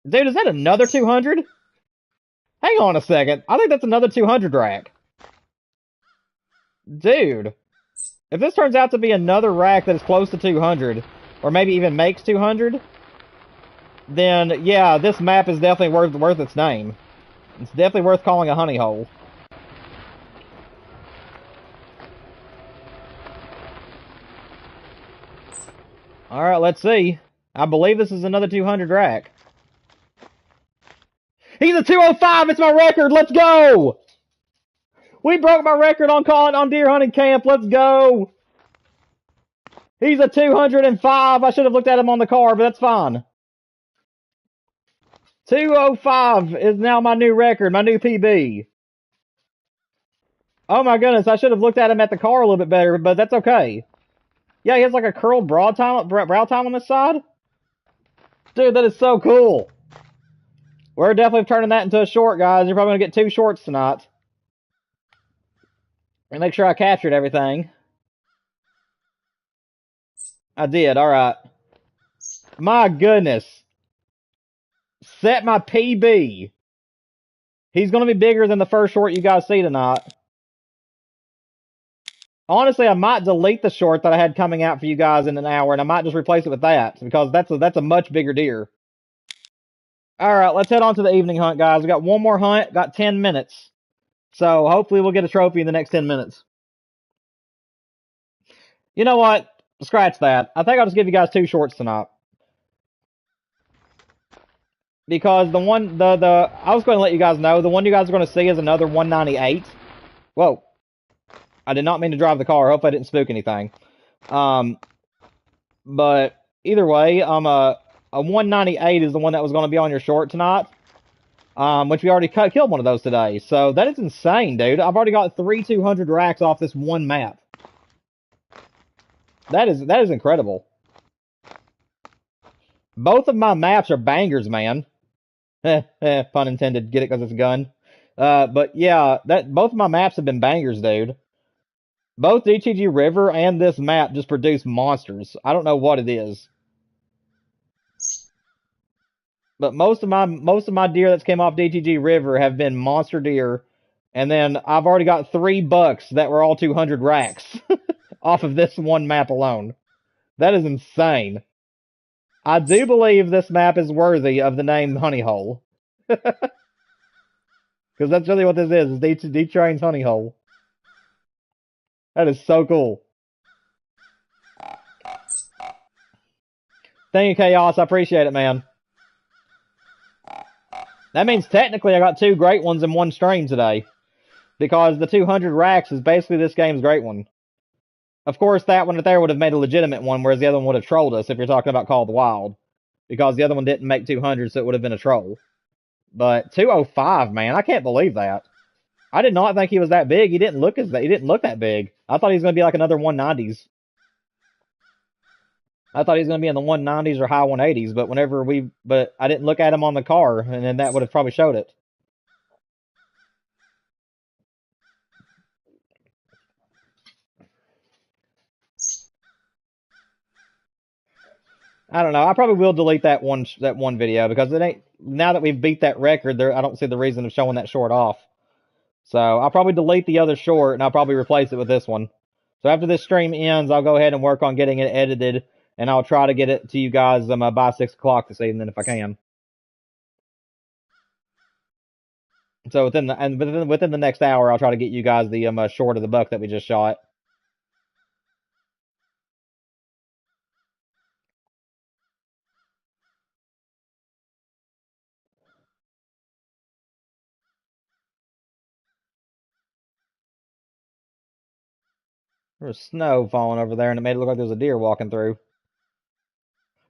Dude, is that another 200? Hang on a second. I think that's another 200 rack. Dude. If this turns out to be another rack that is close to 200, or maybe even makes 200, then, yeah, this map is definitely worth its name. It's definitely worth calling a honey hole. Alright, let's see. I believe this is another 200 rack. He's a 205! It's my record! Let's go! We broke my record on calling on deer hunting camp. Let's go! He's a 205! I should have looked at him on the car, but that's fine. 205 is now my new record, my new PB. Oh my goodness, I should have looked at him at the car a little bit better, but that's okay. Yeah, he has like a curled brow tine on this side. Dude, that is so cool. We're definitely turning that into a short, guys. You're probably going to get 2 shorts tonight. And make sure I captured everything. I did, alright. My goodness. Set my PB. He's going to be bigger than the first short you guys see tonight. Honestly, I might delete the short that I had coming out for you guys in an hour, and I might just replace it with that, because that's a much bigger deer. Alright, let's head on to the evening hunt, guys. We got one more hunt, got 10 minutes. So, hopefully we'll get a trophy in the next 10 minutes. You know what? Scratch that. I think I'll just give you guys 2 shorts tonight. Because I was going to let you guys know, the one you guys are going to see is another 198. Whoa. I did not mean to drive the car. I hope I didn't spook anything. But either way, a 198 is the one that was going to be on your short tonight. Which we already killed one of those today. So that is insane, dude. I've already got 3 200 racks off this one map. That is incredible. Both of my maps are bangers, man. Pun intended. Get it because it's a gun. But yeah, both of my maps have been bangers, dude. Both DTG River and this map just produce monsters. I don't know what it is. But most of my deer that's came off DTG River have been monster deer. And then I've already got 3 bucks that were all 200 racks off of this one map alone. That is insane. I do believe this map is worthy of the name Honey Hole. Because that's really what this is D-Train's Honey Hole. That is so cool. Thank you, Chaos. I appreciate it, man. That means technically I got 2 great ones in one stream today. Because the 200 racks is basically this game's great one. Of course, that one right there would have made a legitimate one, whereas the other one would have trolled us if you're talking about Call of the Wild. Because the other one didn't make 200, so it would have been a troll. But 205, man, I can't believe that. I did not think he was that big. He didn't look that big. I thought he was going to be like another 190s. I thought he was going to be in the 190s or high 180s, but I didn't look at him on the car, and then that would have probably showed it. I don't know. I probably will delete that one video because it ain't, now that we've beat that record, I don't see the reason of showing that short off. So I'll probably delete the other short and I'll probably replace it with this one. So after this stream ends, I'll go ahead and work on getting it edited, and I'll try to get it to you guys by 6 o'clock this evening if I can. So within the next hour, I'll try to get you guys the short of the buck that we just shot. There was snow falling over there, and it made it look like there was a deer walking through.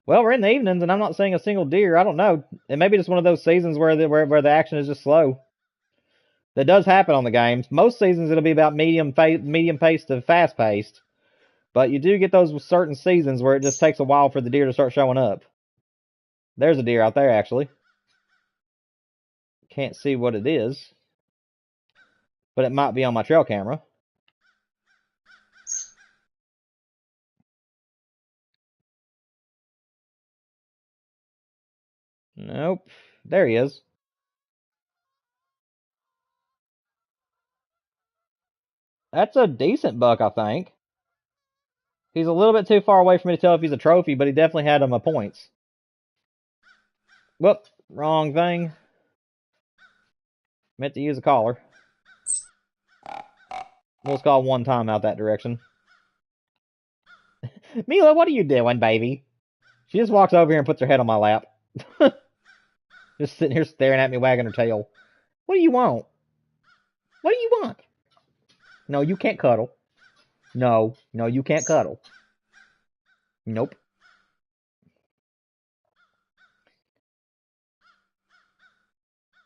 Well, we're in the evenings, and I'm not seeing a single deer. I don't know. It may be just one of those seasons where the action is just slow. That does happen on the games. Most seasons it'll be about medium paced to fast paced, but you do get those certain seasons where it just takes a while for the deer to start showing up. There's a deer out there, actually. Can't see what it is, but it might be on my trail camera. Nope. There he is. That's a decent buck, I think. He's a little bit too far away for me to tell if he's a trophy, but he definitely had him points. Whoop. Wrong thing. Meant to use a collar. We'll call one time out that direction. Mila, what are you doing, baby? She just walks over here and puts her head on my lap. Just sitting here staring at me, wagging her tail. What do you want? What do you want? No, you can't cuddle. No, you can't cuddle. Nope.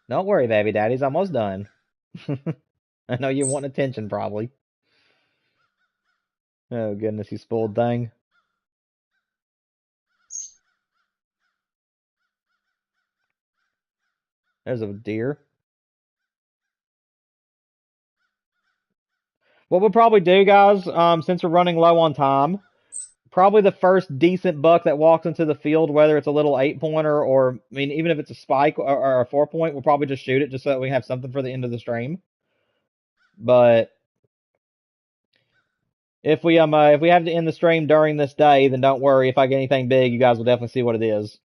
Don't worry, baby daddy's almost done. I know you want attention, probably. Oh, goodness, you spoiled thing. There's a deer. What we'll probably do, guys, since we're running low on time, probably the first decent buck that walks into the field, whether it's a little 8-pointer or, I mean, even if it's a spike or a 4-point, we'll probably just shoot it just so that we have something for the end of the stream. But if we have to end the stream during this day, then don't worry. If I get anything big, you guys will definitely see what it is.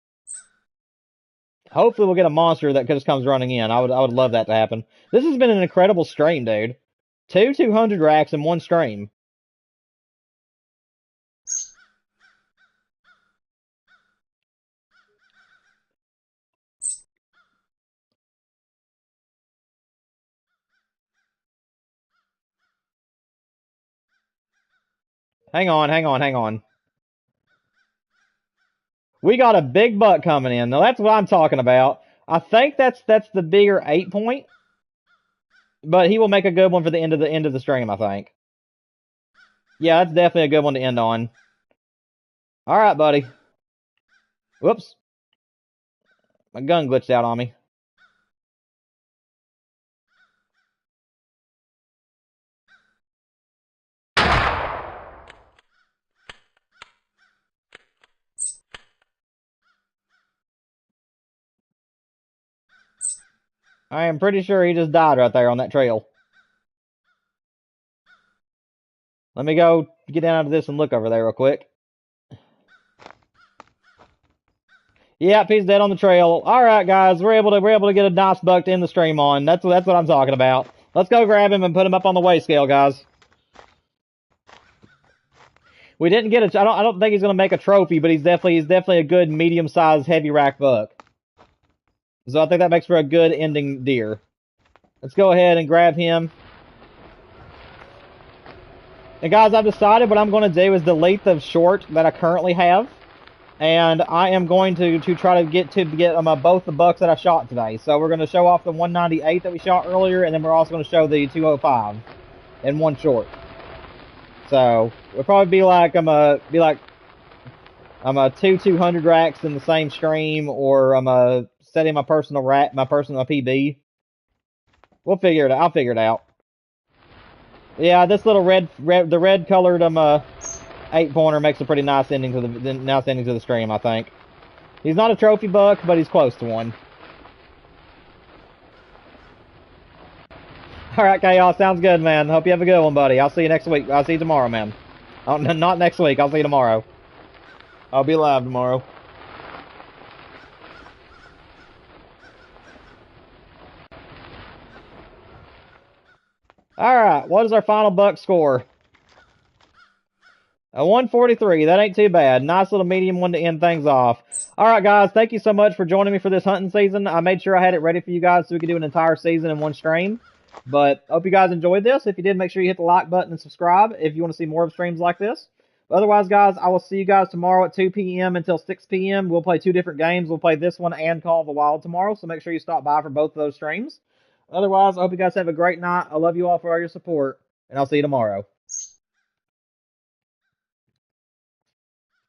Hopefully, we'll get a monster that just comes running in. I would love that to happen. This has been an incredible stream, dude. 200 racks in one stream. Hang on. We got a big buck coming in. Now, that's what I'm talking about. I think that's the bigger 8-point. But he will make a good one for the end of the stream, I think. Yeah, that's definitely a good one to end on. All right, buddy. Whoops. My gun glitched out on me. I am pretty sure he just died right there on that trail. Let me go get down to this and look over there real quick. Yep, he's dead on the trail. All right, guys, we're able to get a nice buck to end the stream on. That's what I'm talking about. Let's go grab him and put him up on the weigh scale, guys. We didn't get a. I don't think he's gonna make a trophy, but he's definitely a good medium-sized heavy rack buck. So I think that makes for a good ending deer. Let's go ahead and grab him. And guys, I've decided what I'm going to do is delete the short that I currently have, and I am going to try to get both the bucks that I shot today. So we're going to show off the 198 that we shot earlier, and then we're also going to show the 205 in one short. So it'll probably be like I'm a 200 racks in the same stream, or I'm setting my personal rack, my personal PB. We'll figure it out. I'll figure it out. Yeah, this little red colored 8-pointer makes a pretty nice ending to the stream, I think. He's not a trophy buck, but he's close to one. Alright, Chaos, sounds good, man. Hope you have a good one, buddy. I'll see you next week. I'll see you tomorrow, man. Oh, not next week. I'll see you tomorrow. I'll be live tomorrow. Alright, what is our final buck score? A 143. That ain't too bad. Nice little medium one to end things off. Alright, guys, thank you so much for joining me for this hunting season. I made sure I had it ready for you guys so we could do an entire season in one stream. But hope you guys enjoyed this. If you did, make sure you hit the like button and subscribe if you want to see more of streams like this. But otherwise, guys, I will see you guys tomorrow at 2 p.m. until 6 p.m. We'll play 2 different games. We'll play this one and Call of the Wild tomorrow, so make sure you stop by for both of those streams. Otherwise, I hope you guys have a great night. I love you all for all your support, and I'll see you tomorrow.